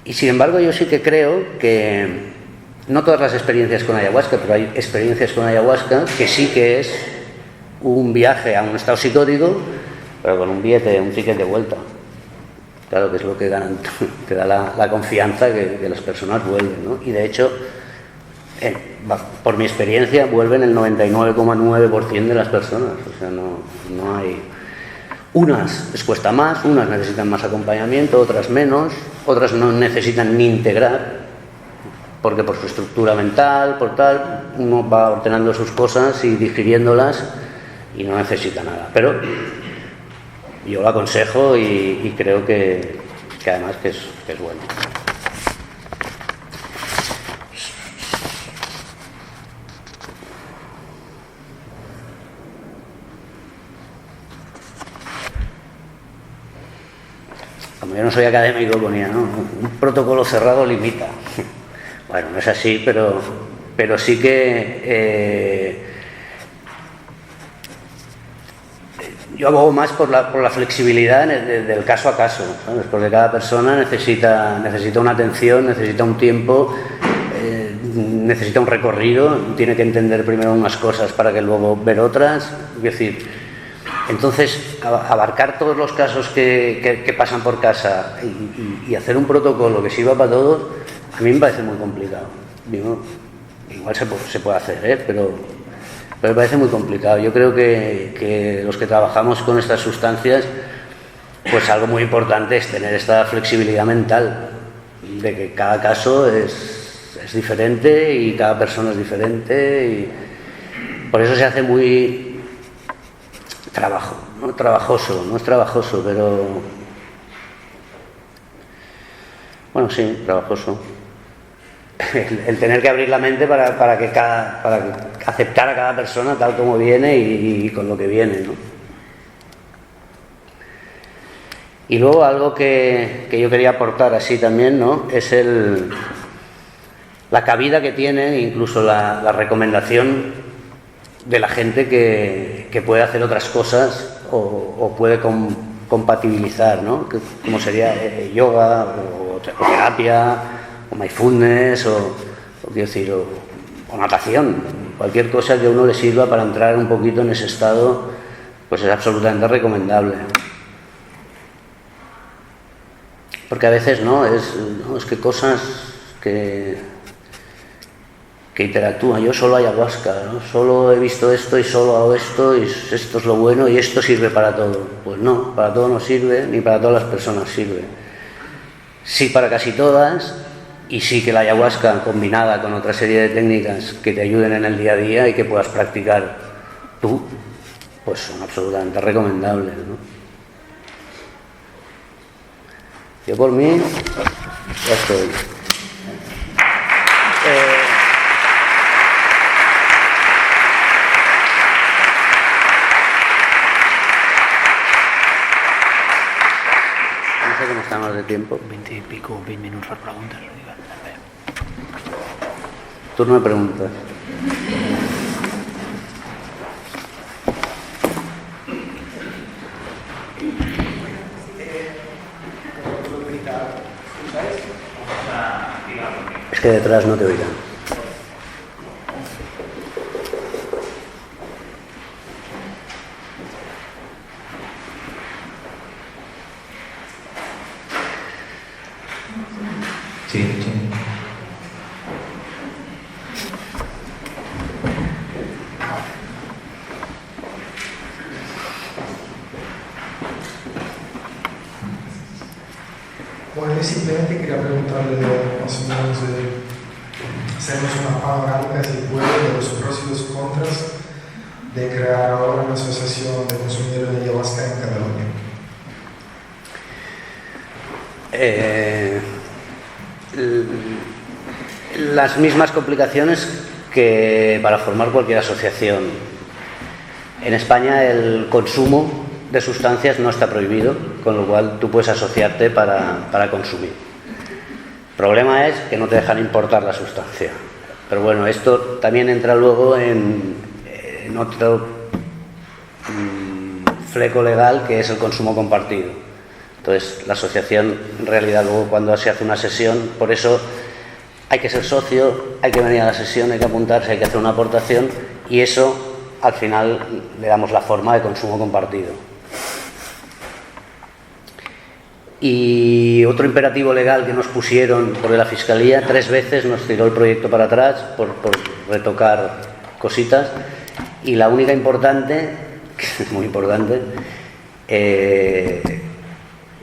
Y sin embargo yo sí que creo que no todas las experiencias con ayahuasca, pero hay experiencias con ayahuasca que sí que es un viaje a un estado psicótico, pero con un ticket de vuelta. Claro, que es lo que te da la confianza que las personas vuelven, ¿no? Y de hecho, por mi experiencia, vuelven el 99,9% de las personas. O sea, no hay... Unas les cuesta más, unas necesitan más acompañamiento, otras menos, otras no necesitan ni integrar, porque por su estructura mental, por tal, uno va ordenando sus cosas y digiriéndolas y no necesita nada. Pero yo lo aconsejo y creo que además que es bueno. Como yo no soy académico, ponía, ¿no? Un protocolo cerrado limita. Bueno, no es así, pero sí que yo abogo más por la flexibilidad del caso a caso, ¿sabes? Porque cada persona necesita una atención, necesita un tiempo, necesita un recorrido, tiene que entender primero unas cosas para que luego ver otras. Es decir, entonces, abarcar todos los casos que pasan por casa y hacer un protocolo que sirva para todos, a mí me parece muy complicado. Digo, igual se puede hacer, pero me parece muy complicado. Yo creo que los que trabajamos con estas sustancias, pues algo muy importante es tener esta flexibilidad mental, de que cada caso es diferente y cada persona es diferente. Y por eso se hace muy trabajo, ¿no? Trabajoso, no es trabajoso, pero... Bueno, sí, trabajoso. El tener que abrir la mente para aceptar a cada persona tal como viene y con lo que viene, ¿no? Y luego algo que yo quería aportar así también, ¿no? Es la cabida que tiene, incluso la recomendación de la gente que puede hacer otras cosas o puede compatibilizar, ¿no? Como sería yoga o terapia o mindfulness o quiero decir, o natación. Cualquier cosa que a uno le sirva para entrar un poquito en ese estado, pues es absolutamente recomendable. Porque a veces es que cosas que interactúan. Yo solo ayahuasca, ¿no? Solo he visto esto y solo hago esto y esto es lo bueno y esto sirve para todo. Pues no, para todo no sirve, ni para todas las personas sirve. Sí para casi todas, y sí que la ayahuasca combinada con otra serie de técnicas que te ayuden en el día a día y que puedas practicar tú, pues son absolutamente recomendables, ¿no? Yo por mí ya estoy. No sé cómo estamos de tiempo. 20 y pico, 20 minutos per preguntes. Turno de preguntas. Es que detrás no te oirán. Sí, sí. Bueno, yo simplemente quería preguntarle más o menos hacernos una panorámica, si puede, de los pros y los contras de crear ahora una asociación de consumidores de ayahuasca en Cataluña. Las mismas complicaciones que para formar cualquier asociación. En España el consumo de sustancias no está prohibido, con lo cual tú puedes asociarte para consumir. El problema es que no te dejan importar la sustancia. Pero bueno, esto también entra luego en otro fleco legal, que es el consumo compartido. Entonces, la asociación, en realidad, luego cuando se hace una sesión, por eso hay que ser socio, hay que venir a la sesión, hay que apuntarse, hay que hacer una aportación, y eso, al final, le damos la forma de consumo compartido. Y otro imperativo legal que nos pusieron por la Fiscalía, 3 veces nos tiró el proyecto para atrás por retocar cositas, y la única importante, que es muy importante,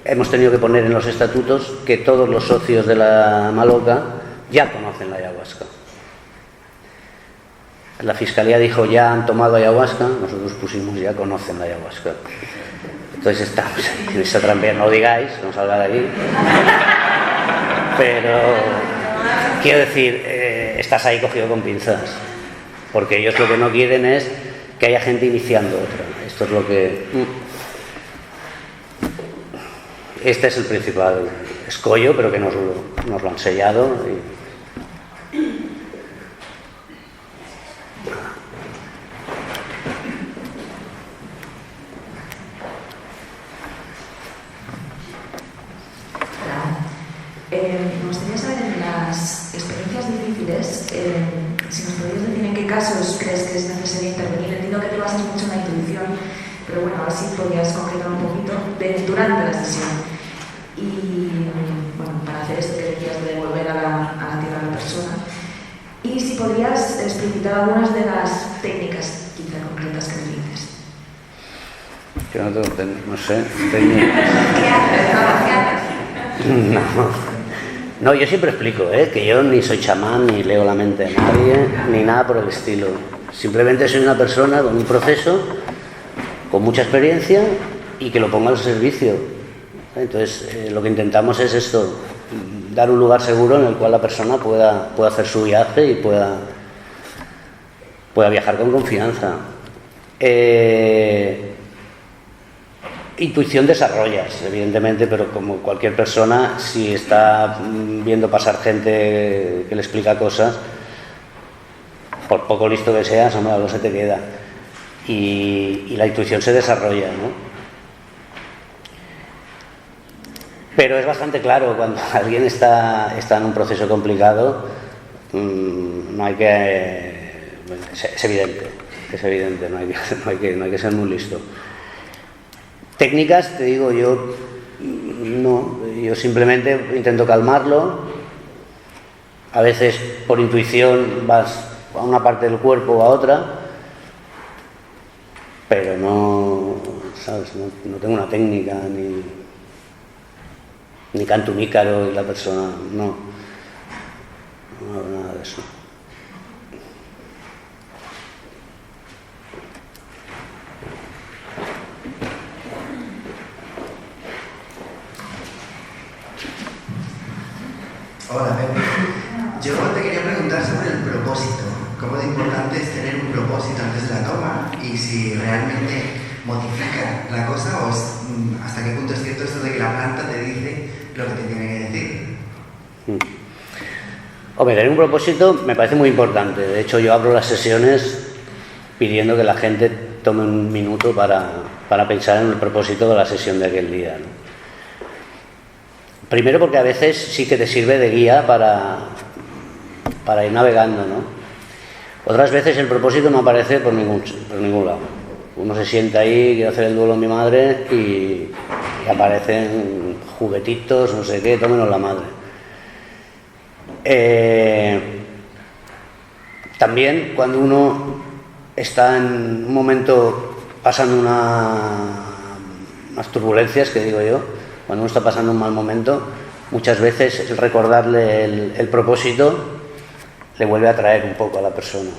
hemos tenido que poner en los estatutos que todos los socios de la Maloca ya conocen la ayahuasca. La Fiscalía dijo ya han tomado ayahuasca, nosotros pusimos ya conocen la ayahuasca. Entonces estamos en esa trampera, no lo digáis, no salga de aquí. Pero quiero decir, estás ahí cogido con pinzas, porque ellos lo que no quieren es que haya gente iniciando otra. Esto es lo que... Este es el principal escollo, pero que nos lo han sellado. Me gustaría saber en las experiencias difíciles, si nos podrías decir en qué casos crees que es necesario intervenir. Entiendo que te basas mucho en la intuición, pero bueno, a ver si podrías concretar un poquito durante la sesión. Y bueno, para hacer esto que decías de volver a la tierra a la persona. Y si podrías explicitar algunas de las técnicas quizá concretas que utilices. Yo no sé, técnicas. ¿Qué haces? No, yo siempre explico, que yo ni soy chamán, ni leo la mente de nadie, ni nada por el estilo. Simplemente soy una persona con un proceso con mucha experiencia y que lo ponga al servicio. Entonces, lo que intentamos es esto, dar un lugar seguro en el cual la persona pueda hacer su viaje y pueda viajar con confianza. Intuición desarrollas, evidentemente, pero como cualquier persona, si está viendo pasar gente que le explica cosas, por poco listo que seas, hombre, algo se te queda. Y la intuición se desarrolla, ¿no? Pero es bastante claro, cuando alguien está en un proceso complicado, no hay que... Bueno, es evidente, no hay que ser muy listo. Técnicas, te digo, yo simplemente intento calmarlo. A veces por intuición vas a una parte del cuerpo o a otra, pero no, ¿sabes? No tengo una técnica, ni canto un ícaro y la persona, no hago nada de eso. Hola, Pepe. Yo te quería preguntar sobre el propósito. ¿Cómo de importante es tener un propósito antes de la toma? Y si realmente modifica la cosa o hasta qué punto es cierto esto de que la planta te dice lo que te tiene que decir. Hombre, tener un propósito me parece muy importante. De hecho, yo abro las sesiones pidiendo que la gente tome un minuto para pensar en el propósito de la sesión de aquel día, ¿no? Primero porque a veces sí que te sirve de guía para ir navegando, ¿no? Otras veces el propósito no aparece por ningún lado. Uno se sienta ahí, quiere hacer el duelo a mi madre y aparecen juguetitos, no sé qué, tómenos la madre. También cuando uno está en un momento pasando unas turbulencias, que digo yo, cuando uno está pasando un mal momento, muchas veces el recordarle el propósito le vuelve a traer un poco a la persona,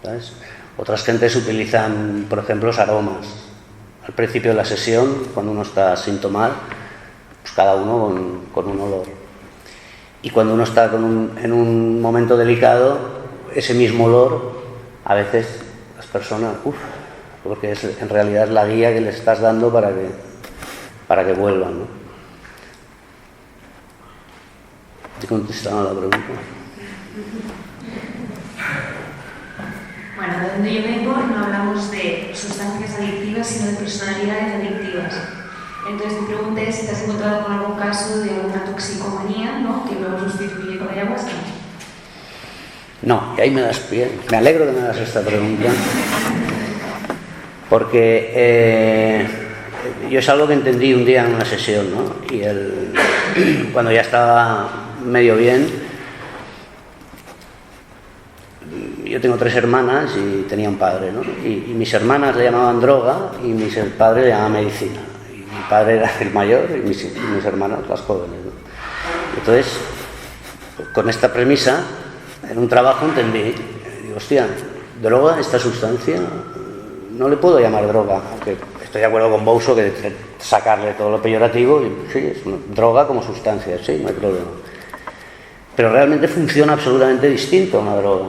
¿sabes? Otras gentes utilizan, por ejemplo, los aromas. Al principio de la sesión, cuando uno está sin tomar, pues cada uno con un olor. Y cuando uno está en un momento delicado, ese mismo olor, a veces las personas, porque en realidad es la guía que les estás dando para que vuelvan, ¿no? ¿Te contestaron a la pregunta? Bueno, de donde yo vengo no hablamos de sustancias adictivas, sino de personalidades adictivas. Entonces mi pregunta es si te has encontrado con algún caso de una toxicomanía, ¿no?, que luego sustituye con la ayahuasca. No, y ahí me das pie. Me alegro que me hagas esta pregunta, porque yo es algo que entendí un día en una sesión, ¿no? Y cuando ya estaba medio bien, yo tengo 3 hermanas y tenía un padre, ¿no? Y mis hermanas le llamaban droga y mi padre le llamaba medicina. Y mi padre era el mayor y mis hermanas las jóvenes, ¿no? Entonces, con esta premisa, en un trabajo entendí, digo, hostia, droga, esta sustancia, no le puedo llamar droga, aunque estoy de acuerdo con Bouso que sacarle todo lo peyorativo, y sí, es una droga como sustancia, sí, no hay problema. Pero realmente funciona absolutamente distinto a una droga.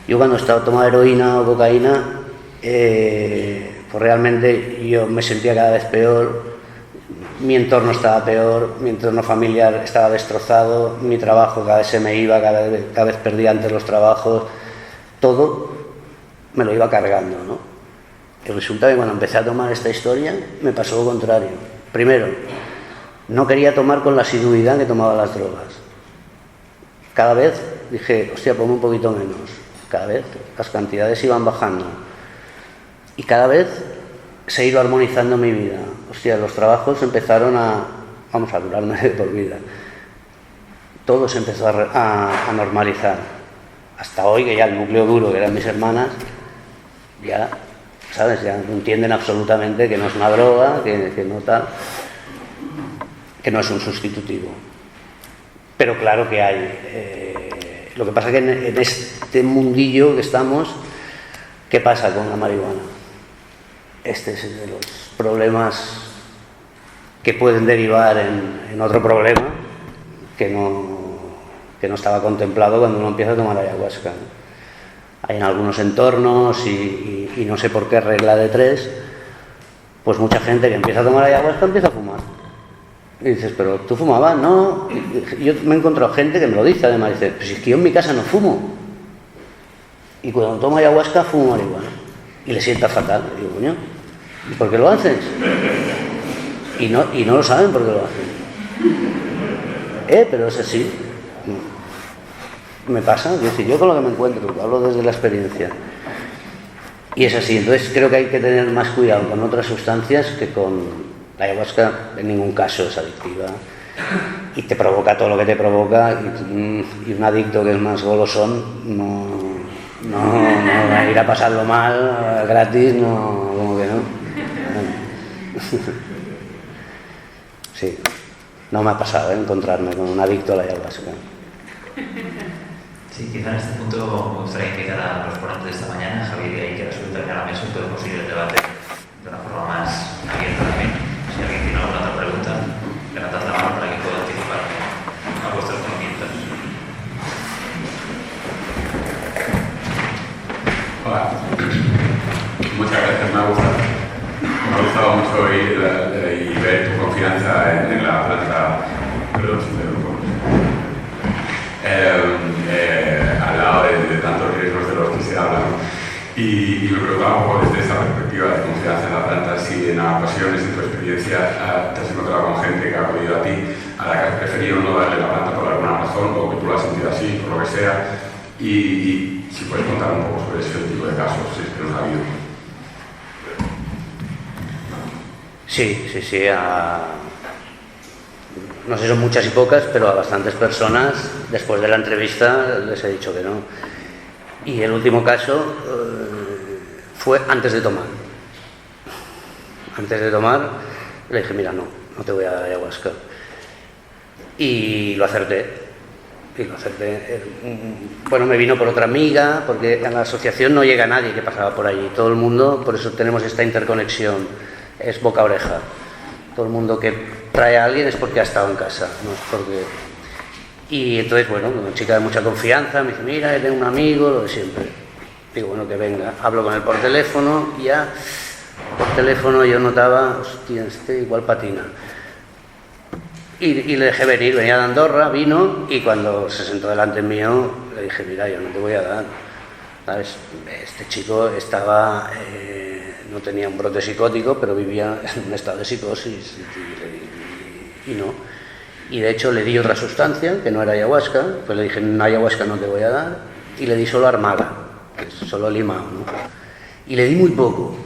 Yo cuando estaba tomando heroína o cocaína, pues realmente yo me sentía cada vez peor, mi entorno estaba peor, mi entorno familiar estaba destrozado, mi trabajo cada vez se me iba, cada vez perdía antes los trabajos, todo me lo iba cargando, ¿no? Y resulta que cuando empecé a tomar esta historia me pasó lo contrario. Primero, no quería tomar con la asiduidad que tomaba las drogas. Cada vez dije, hostia, ponme un poquito menos. Cada vez las cantidades iban bajando. Y cada vez se ha ido armonizando mi vida. Hostia, los trabajos empezaron a durarme de por vida. Todo se empezó a normalizar. Hasta hoy, que ya el núcleo duro, que eran mis hermanas, ya, ¿sabes? Ya entienden absolutamente que no es una droga, que no tal, que no es un sustitutivo. Pero claro que hay. Lo que pasa es que en este mundillo que estamos, ¿qué pasa con la marihuana? este es de los problemas que pueden derivar en otro problema que no estaba contemplado cuando uno empieza a tomar ayahuasca, ¿no? Hay en algunos entornos y no sé por qué regla de 3, pues mucha gente que empieza a tomar ayahuasca empieza a fumar. Y dices, ¿pero tú fumabas? No. Yo me he encontrado gente que me lo dice, además, dice, pues es que yo en mi casa no fumo. Y cuando tomo ayahuasca fumo marihuana. Y le sienta fatal. Y digo, coño, ¿y por qué lo haces? Y no lo saben por qué lo hacen. Pero es así. Me pasa, es decir, yo con lo que me encuentro, hablo desde la experiencia. Y es así, entonces creo que hay que tener más cuidado con otras sustancias que con la ayahuasca. En ningún caso es adictiva y te provoca todo lo que te provoca, y un adicto que es más golosón no va a ir a pasarlo mal gratis, no, como que no. Sí, no me ha pasado encontrarme con un adicto a la ayahuasca. Sí, quizá en este punto me gustaría invitar a los ponentes de esta mañana, Javier y Iker, a subir también a la mesa y podemos seguir el debate de una forma más abierta también. Si alguien tiene alguna otra pregunta, levantad la mano para que pueda anticiparme a vuestros conocimientos. Hola, muchas gracias, me ha gustado mucho oír y ver tu confianza en la planta, perdón, si me lo pongo. Al lado de tantos riesgos de los que se habla, ¿no? Y me preguntaba un poco desde esa perspectiva de confianza en la planta, si en ocasiones en tu experiencia te has encontrado con gente que ha acudido a ti a la que has preferido no darle la planta por alguna razón, o que tú lo has sentido así, por lo que sea, y si puedes contar un poco sobre ese tipo de casos, si es que los ha habido. Sí, no sé si son muchas y pocas, pero a bastantes personas después de la entrevista les he dicho que no. Y el último caso fue antes de tomar. Antes de tomar le dije, mira, no te voy a dar ayahuasca. Y lo acerté. Bueno, me vino por otra amiga, porque a la asociación no llega nadie que pasaba por allí. Todo el mundo, por eso tenemos esta interconexión, es boca-oreja. Todo el mundo que trae a alguien es porque ha estado en casa, no es porque... Y entonces, bueno, una chica de mucha confianza me dice, mira, tengo un amigo, lo de siempre. Digo, bueno, que venga. Hablo con él por teléfono y ya por teléfono yo notaba, hostia, igual patina. Y le dejé venir, venía de Andorra, vino, y cuando se sentó delante mío le dije, mira, yo no te voy a dar. ¿Sabes? Este chico estaba... no tenía un brote psicótico, pero vivía en un estado de psicosis y no. Y de hecho le di otra sustancia, que no era ayahuasca, pues le dije, no, ayahuasca no te voy a dar, y le di solo armada, que es solo limao, ¿no? Y le di muy poco.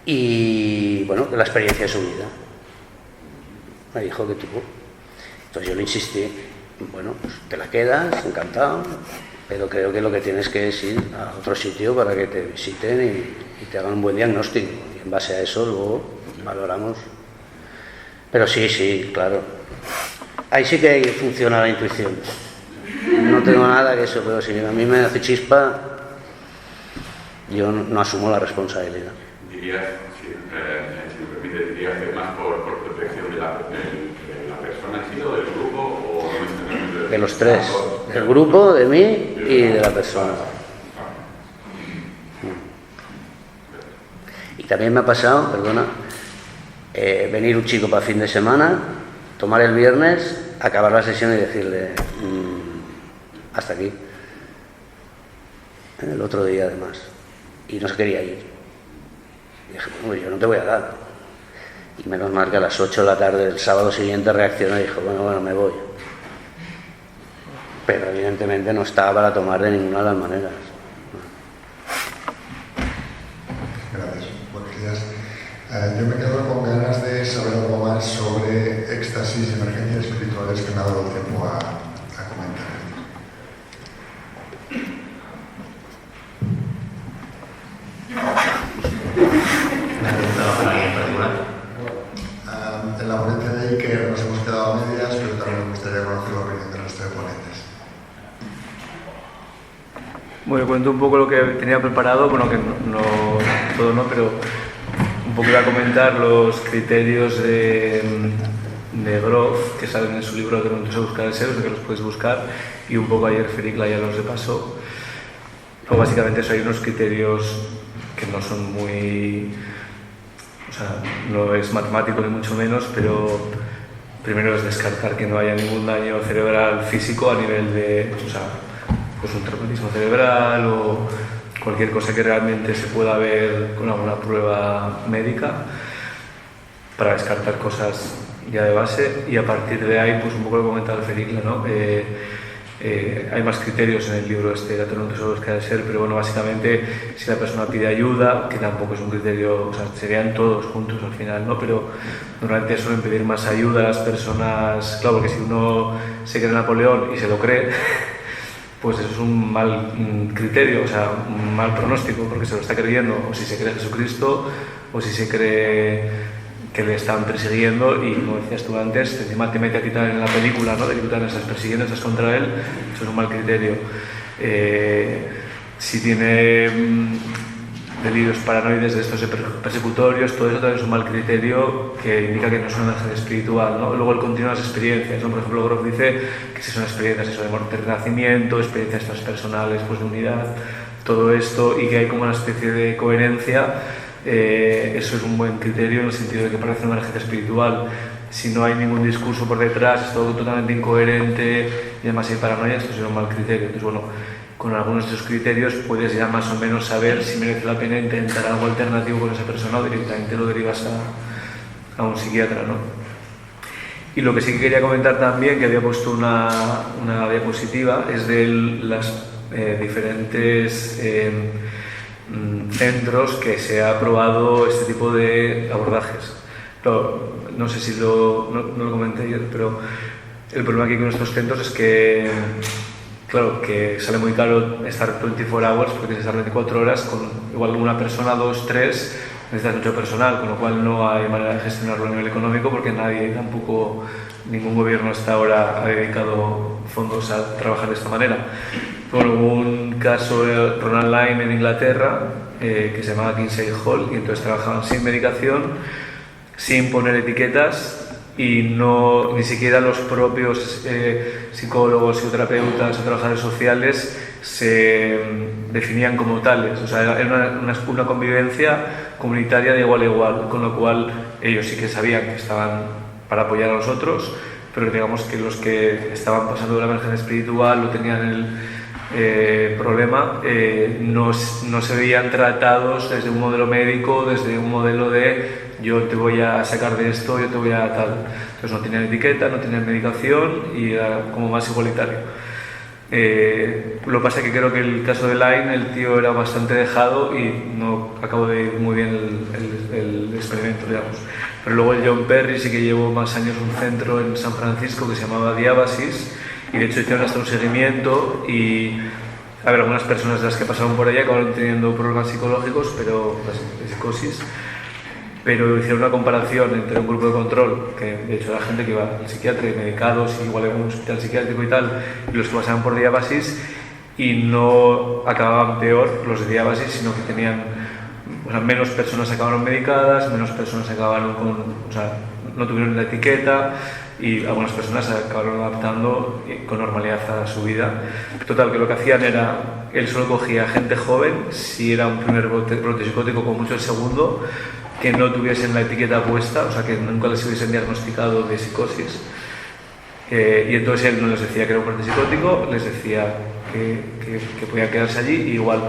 Y bueno, la experiencia de su vida. Me dijo que tuvo. Entonces yo le insistí, bueno, pues te la quedas, encantado, pero creo que lo que tienes que es ir a otro sitio para que te visiten y te hagan un buen diagnóstico. Y en base a eso luego valoramos. Pero sí, claro. Ahí sí que funciona la intuición. No tengo nada que eso, pero si a mí me hace chispa, yo no asumo la responsabilidad. Dirías, si me permite, dirías que más por protección de la persona en sí o del grupo, o no necesariamente de los tres, del grupo, de mí y de la persona. Y también me ha pasado, perdona, venir un chico para fin de semana, tomar el viernes, acabar la sesión y decirle hasta aquí. El otro día además. Y no se quería ir. Y dije, bueno, yo no te voy a dar. Y menos mal que a las 8 de la tarde del sábado siguiente reaccionó y dijo, bueno, me voy. Pero evidentemente no estaba para tomar de ninguna de las maneras. Gracias. Buenos días. Yo me quedo con ganas de saber algo más sobre éxtasis y emergencias espirituales que me ha dado tiempo a comentar. En la ponencia de Iker nos hemos quedado a medias, pero también me gustaría conocer la opinión del resto de ponentes. Bueno, cuento un poco lo que tenía preparado, bueno, que no todo no, pero un poco iba a comentar los criterios de Grof que salen en su libro de Nosotros a buscar deseos, de que los puedes buscar, y un poco ayer Fericla ya los repasó. Pero básicamente eso, hay unos criterios que no son muy... O sea, no es matemático ni mucho menos, pero primero es descartar que no haya ningún daño cerebral físico a nivel de, o sea, pues un traumatismo cerebral o cualquier cosa que realmente se pueda ver con alguna prueba médica, para descartar cosas ya de base, y a partir de ahí, pues un poco lo que comentaba Fericla, ¿no? Hay más criterios en el libro este, la no solo es que ha de ser, pero bueno, básicamente si la persona pide ayuda, que tampoco es un criterio, o sea, serían todos juntos al final, ¿no? Pero normalmente suelen pedir más ayuda a las personas, claro, porque si uno se cree Napoleón y se lo cree, pues eso es un mal criterio, o sea, un mal pronóstico, porque se lo está creyendo, o si se cree Jesucristo, o si se cree que le están persiguiendo, y como decías tú antes, encima te mete a quitar en la película, ¿no? De que tú te estás persiguiendo, estás contra él, eso es un mal criterio. Si tiene delirios paranoides de estos persecutorios, todo eso también es un mal criterio que indica que no es una imagen espiritual, ¿no? Luego él continúa las experiencias, ¿no? Por ejemplo, Grof dice que si son experiencias eso, de muerte, de renacimiento, experiencias transpersonales, pues de unidad, todo esto, y que hay como una especie de coherencia. Eso es un buen criterio en el sentido de que parece una emergencia espiritual. Si no hay ningún discurso por detrás, es todo totalmente incoherente y además hay paranoia, esto sería un mal criterio. Entonces, bueno, con algunos de esos criterios puedes ya más o menos saber si merece la pena intentar algo alternativo con esa persona o directamente lo derivas a un psiquiatra, ¿no? Y lo que sí que quería comentar también, que había puesto una diapositiva, es de las diferentes centros que se ha probado este tipo de abordajes. No sé si no lo comenté ayer, pero el problema aquí con estos centros es que, claro, que sale muy caro estar 24 hours, porque estar 24 horas con igual una persona, 2, 3, necesitas mucho personal, con lo cual no hay manera de gestionarlo a nivel económico, porque tampoco ningún gobierno hasta ahora ha dedicado fondos a trabajar de esta manera. Bueno, hubo un caso de Ronald Lyme en Inglaterra que se llamaba Kinsey Hall, y entonces trabajaban sin medicación, sin poner etiquetas, y ni siquiera los propios psicólogos, psicoterapeutas o trabajadores sociales se definían como tales. O sea, era una convivencia comunitaria de igual a igual, con lo cual ellos sí que sabían que estaban para apoyar a los otros, pero digamos que los que estaban pasando de la emergencia espiritual o tenían el problema, no se veían tratados desde un modelo médico, desde un modelo de yo te voy a sacar de esto, yo te voy a tal. Entonces no tenían etiqueta, no tenían medicación y era como más igualitario. Lo que pasa es que creo que el caso de Lyme, el tío era bastante dejado y no acabó de ir muy bien el experimento, digamos. Pero luego el John Perry sí que llevó más años un centro en San Francisco que se llamaba Diábasis, y de hecho hicieron hasta un seguimiento, y a ver, algunas personas de las que pasaron por allá acabaron teniendo problemas psicológicos, pero de psicosis, pero hicieron una comparación entre un grupo de control, que de hecho era gente que iba al psiquiatra y medicados, y igual en un hospital psiquiátrico y tal, y los que pasaban por Diábasis, y no acababan peor los de Diábasis, sino que tenían, o sea, menos personas acabaron medicadas, menos personas acabaron no tuvieron la etiqueta, y algunas personas se acabaron adaptando con normalidad a su vida. Total, que lo que hacían era, él solo cogía gente joven, si era un primer brote psicótico, con mucho el segundo, que no tuviesen la etiqueta puesta, o sea, que nunca les hubiesen diagnosticado de psicosis. Y entonces él no les decía que era un brote psicótico, les decía que podían quedarse allí, y igual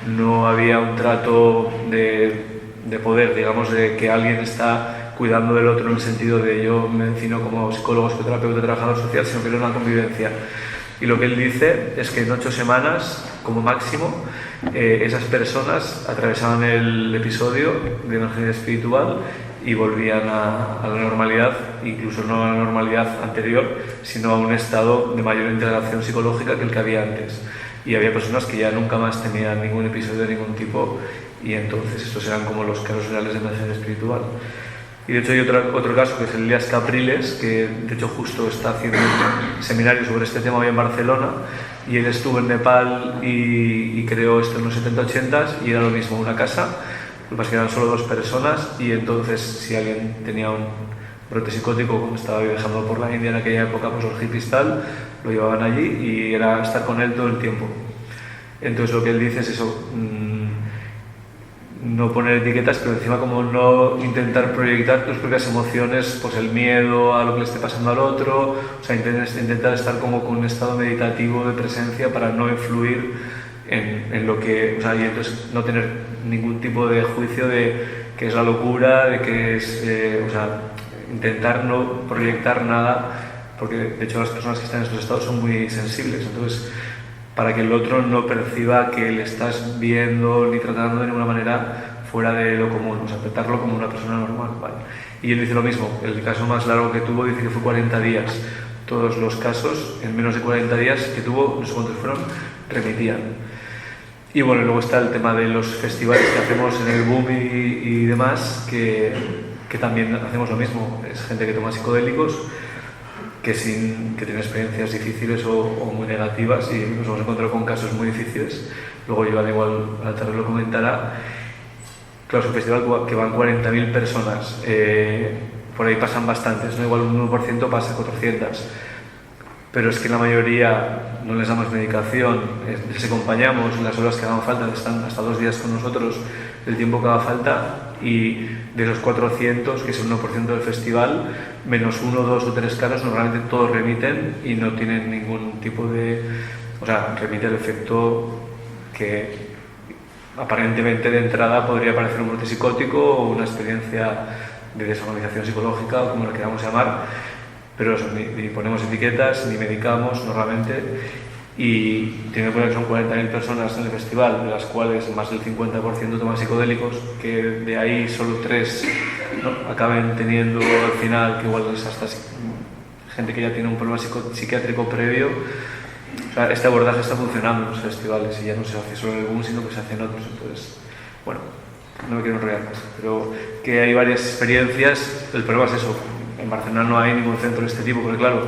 no había un trato de poder, digamos, de que alguien está cuidando del otro en el sentido de yo me defino como psicólogo, psicoterapeuta, trabajador social, sino que era una convivencia. Y lo que él dice es que en 8 semanas, como máximo, esas personas atravesaban el episodio de emergencia espiritual y volvían a la normalidad, incluso no a la normalidad anterior, sino a un estado de mayor integración psicológica que el que había antes. Y había personas que ya nunca más tenían ningún episodio de ningún tipo, y entonces estos eran como los casos reales de emergencia espiritual. Y de hecho hay otro caso, que es el Elias Capriles, que de hecho justo está haciendo un seminario sobre este tema hoy en Barcelona, y él estuvo en Nepal y creó esto en los 70-80s, y era lo mismo, una casa Lo que pasa es que eran solo 2 personas y entonces si alguien tenía un brote psicótico cuando estaba viajando por la India en aquella época, pues los hippies tal, lo llevaban allí y era estar con él todo el tiempo. Entonces lo que él dice es eso, no poner etiquetas, pero encima como no intentar proyectar tus propias emociones, pues el miedo a lo que le esté pasando al otro, o sea, intentar estar como con un estado meditativo de presencia para no influir en lo que, o sea, y entonces no tener ningún tipo de juicio de que es la locura, de que es, o sea, intentar no proyectar nada, porque de hecho las personas que están en estos estados son muy sensibles, entonces para que el otro no perciba que le estás viendo ni tratando de ninguna manera fuera de lo común, o sea, tratarlo como una persona normal, ¿vale? Y él dice lo mismo, el caso más largo que tuvo dice que fue 40 días. Todos los casos, en menos de 40 días que tuvo, no sé cuántos fueron, remitían. Y bueno, luego está el tema de los festivales que hacemos en el Boom y demás, que también hacemos lo mismo. Es gente que toma psicodélicos, que tiene experiencias difíciles o muy negativas y nos hemos encontrado con casos muy difíciles. Luego Iván igual a la tarde lo comentará. Claro, es un festival que van 40.000 personas, por ahí pasan bastantes, ¿no? Igual un 1% pasa 400, pero es que la mayoría no les damos medicación, les acompañamos las horas que hagan falta, están hasta 2 días con nosotros, el tiempo que haga falta, y de los 400, que es el 1% del festival, menos 1, 2 o 3 casos, normalmente todos remiten y no tienen ningún tipo de... O sea, remite el efecto que aparentemente de entrada podría parecer un brote psicótico o una experiencia de desorganización psicológica, o como lo queramos llamar, pero eso, ni ponemos etiquetas, ni medicamos normalmente, y tiene que poner que son 40.000 personas en el festival, de las cuales más del 50% toman psicodélicos, que de ahí solo 3, ¿no?, acaben teniendo al final, que igual es hasta gente que ya tiene un problema psiquiátrico previo. O sea, este abordaje está funcionando en los festivales y ya no se hace solo en el Boom, sino que se hace en otros. Entonces, bueno, no me quiero enrollar más, pero que hay varias experiencias. El problema es eso, en Barcelona no hay ningún centro de este tipo, porque claro,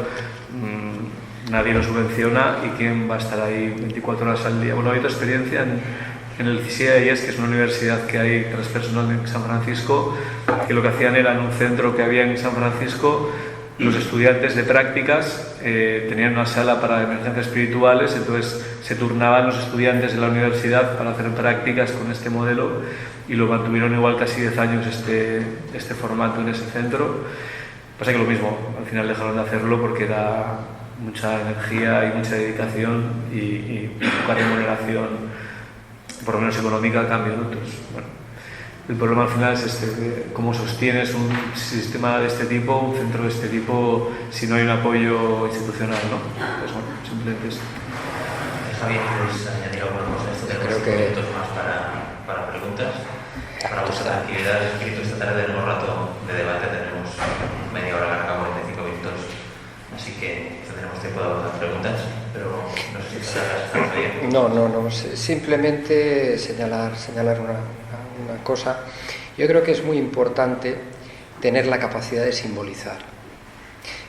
nadie lo subvenciona y quién va a estar ahí 24 horas al día. Bueno, hay otra experiencia en el CSIS, que es una universidad que hay transpersonal en San Francisco, que lo que hacían era en un centro que había en San Francisco, los estudiantes de prácticas tenían una sala para emergencias espirituales, entonces se turnaban los estudiantes de la universidad para hacer prácticas con este modelo y lo mantuvieron igual casi 10 años este formato en ese centro. Pasa que lo mismo, al final dejaron de hacerlo porque da mucha energía y mucha dedicación y poca remuneración, por lo menos económica, a cambio de otros. Bueno, el problema al final es cómo sostienes un sistema de este tipo, un centro de este tipo, si no hay un apoyo institucional, ¿no? Pues bueno, simplemente es... Javier, ¿quieres añadir alguna cosa a esto? Tenemos 5 minutos más para preguntas. Para vuestra tranquilidad de espíritu, esta tarde tenemos rato de debate, tenemos media hora larga, 45 minutos, así que tendremos tiempo de abordar preguntas, pero no sé si estás bien. No, simplemente señalar una cosa. Yo creo que es muy importante tener la capacidad de simbolizar.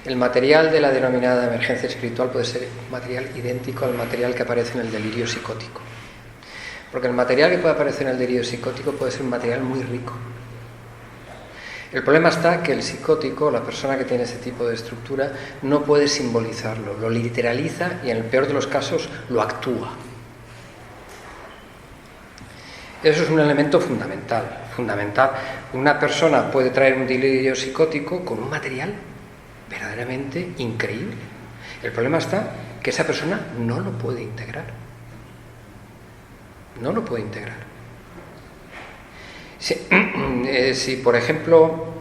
El material de la denominada emergencia espiritual puede ser un material idéntico al material que aparece en el delirio psicótico. Porque el material que puede aparecer en el delirio psicótico puede ser un material muy rico. El problema está que el psicótico, la persona que tiene ese tipo de estructura, no puede simbolizarlo, lo literaliza y en el peor de los casos lo actúa. Eso es un elemento fundamental. Una persona puede traer un delirio psicótico con un material verdaderamente increíble. El problema está que esa persona no lo puede integrar. No lo puede integrar. Si por ejemplo,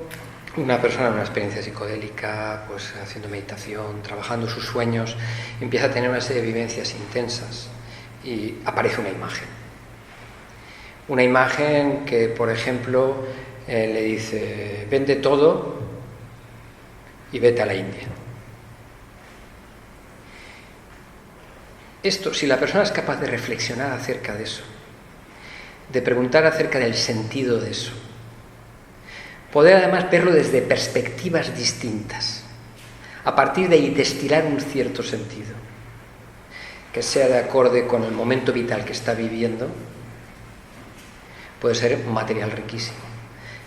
una persona en una experiencia psicodélica, pues haciendo meditación, trabajando sus sueños, empieza a tener una serie de vivencias intensas y aparece una imagen. Una imagen que, por ejemplo, le dice: vende todo y vete a la India. Esto, si la persona es capaz de reflexionar acerca de eso, de preguntar acerca del sentido de eso, poder además verlo desde perspectivas distintas, a partir de ahí destilar un cierto sentido, que sea de acorde con el momento vital que está viviendo, puede ser un material riquísimo.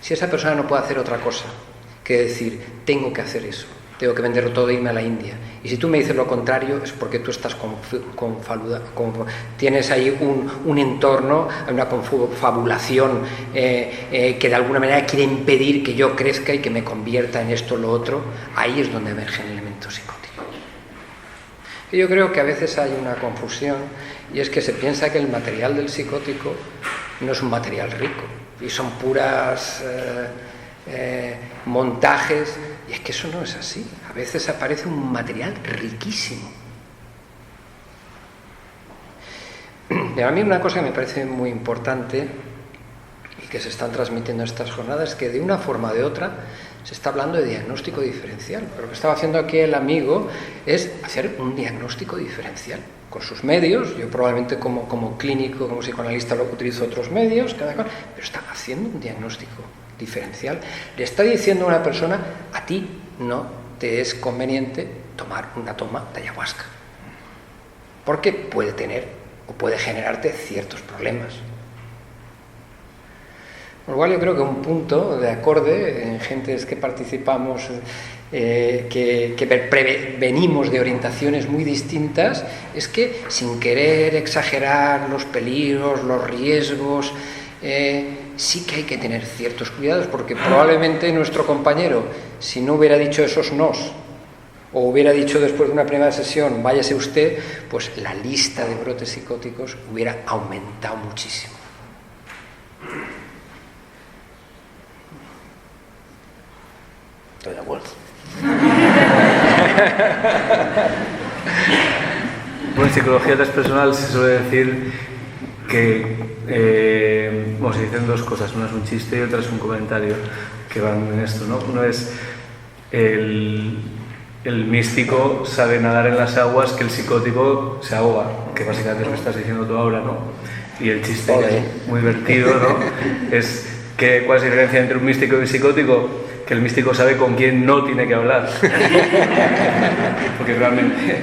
Si esa persona no puede hacer otra cosa que decir, tengo que hacer eso, tengo que venderlo todo e irme a la India, y si tú me dices lo contrario es porque tú estás tienes ahí un entorno, una confabulación que de alguna manera quiere impedir que yo crezca y que me convierta en esto o lo otro. Ahí es donde emergen elementos psicóticos. Y yo creo que a veces hay una confusión, y es que se piensa que el material del psicótico no es un material rico y son puras montajes, y es que eso no es así. A veces aparece un material riquísimo. Pero a mí una cosa que me parece muy importante y que se están transmitiendo en estas jornadas es que de una forma o de otra se está hablando de diagnóstico diferencial. Pero lo que estaba haciendo aquí el amigo es hacer un diagnóstico diferencial con sus medios. Yo probablemente como clínico, como psicoanalista, lo utilizo otros medios, cada cual, pero está haciendo un diagnóstico diferencial. Le está diciendo a una persona, a ti no te es conveniente tomar una toma de ayahuasca, porque puede tener o puede generarte ciertos problemas. Por lo cual yo creo que un punto de acorde en gentes que participamos, que venimos de orientaciones muy distintas, es que sin querer exagerar los peligros, los riesgos, sí que hay que tener ciertos cuidados, porque probablemente nuestro compañero, si no hubiera dicho esos nos, o hubiera dicho después de una primera sesión, váyase usted, pues la lista de brotes psicóticos hubiera aumentado muchísimo. Estoy de acuerdo. Bueno, en psicología transpersonal se suele decir que se dicen dos cosas, una es un chiste y otra es un comentario que van en esto, ¿no? Uno es el místico sabe nadar en las aguas que el psicótico se ahoga, que básicamente es lo que estás diciendo tú ahora, ¿no? Y el chiste muy divertido, ¿no? Es que ¿cuál es la diferencia entre un místico y un psicótico? Que el místico sabe con quién no tiene que hablar. Porque realmente,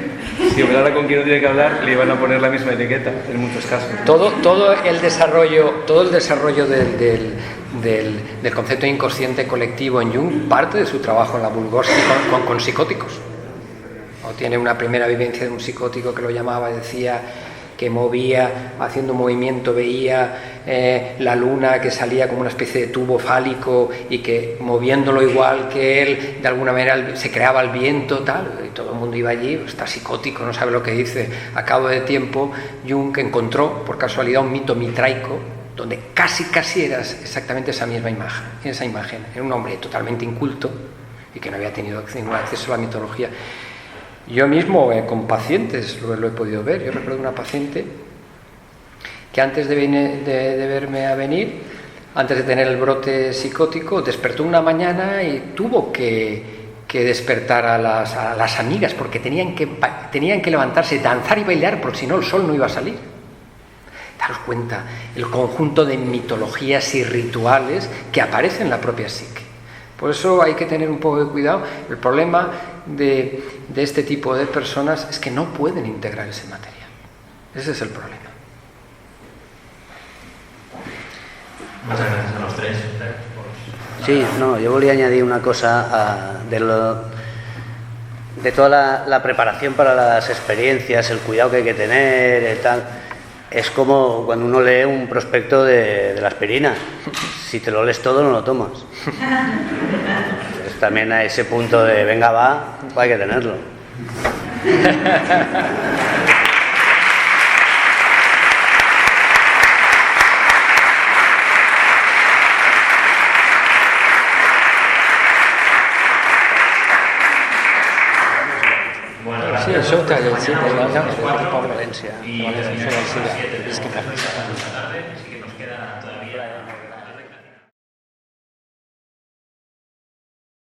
si hablara con quien no tiene que hablar, le iban a poner la misma etiqueta, en muchos casos. Todo el desarrollo del concepto de inconsciente colectivo en Jung parte de su trabajo en la Vygotsky con psicóticos. O tiene una primera vivencia de un psicótico que lo llamaba, decía que movía, haciendo movimiento, veía la luna que salía como una especie de tubo fálico y que moviéndolo igual que él, de alguna manera se creaba el viento, tal, y todo el mundo iba allí, está psicótico, no sabe lo que dice. A cabo de tiempo, Jung encontró, por casualidad, un mito mitraico, donde casi era exactamente esa misma imagen. Era un hombre totalmente inculto y que no había tenido acceso a la mitología. Yo mismo con pacientes lo he podido ver. Yo recuerdo una paciente que antes de verme a venir, antes de tener el brote psicótico, despertó una mañana y tuvo que despertar a las amigas porque tenían que levantarse, danzar y bailar, porque si no el sol no iba a salir. Daros cuenta el conjunto de mitologías y rituales que aparecen en la propia psique. Por eso hay que tener un poco de cuidado. El problema de este tipo de personas es que no pueden integrar ese material. Ese es el problema. Muchas gracias a los tres. Sí, no, yo volia añadir una cosa de toda la preparación para las experiencias, el cuidado que hay que tener y tal. Es como cuando uno lee un prospecto de la aspirina. Si te lo lees todo, no lo tomas. Entonces, también a ese punto de venga, va, hay que tenerlo. Sí, això que sí, Pablo Valencia. Y terminaremos a las 7 de la tarde, así que nos queda todavía...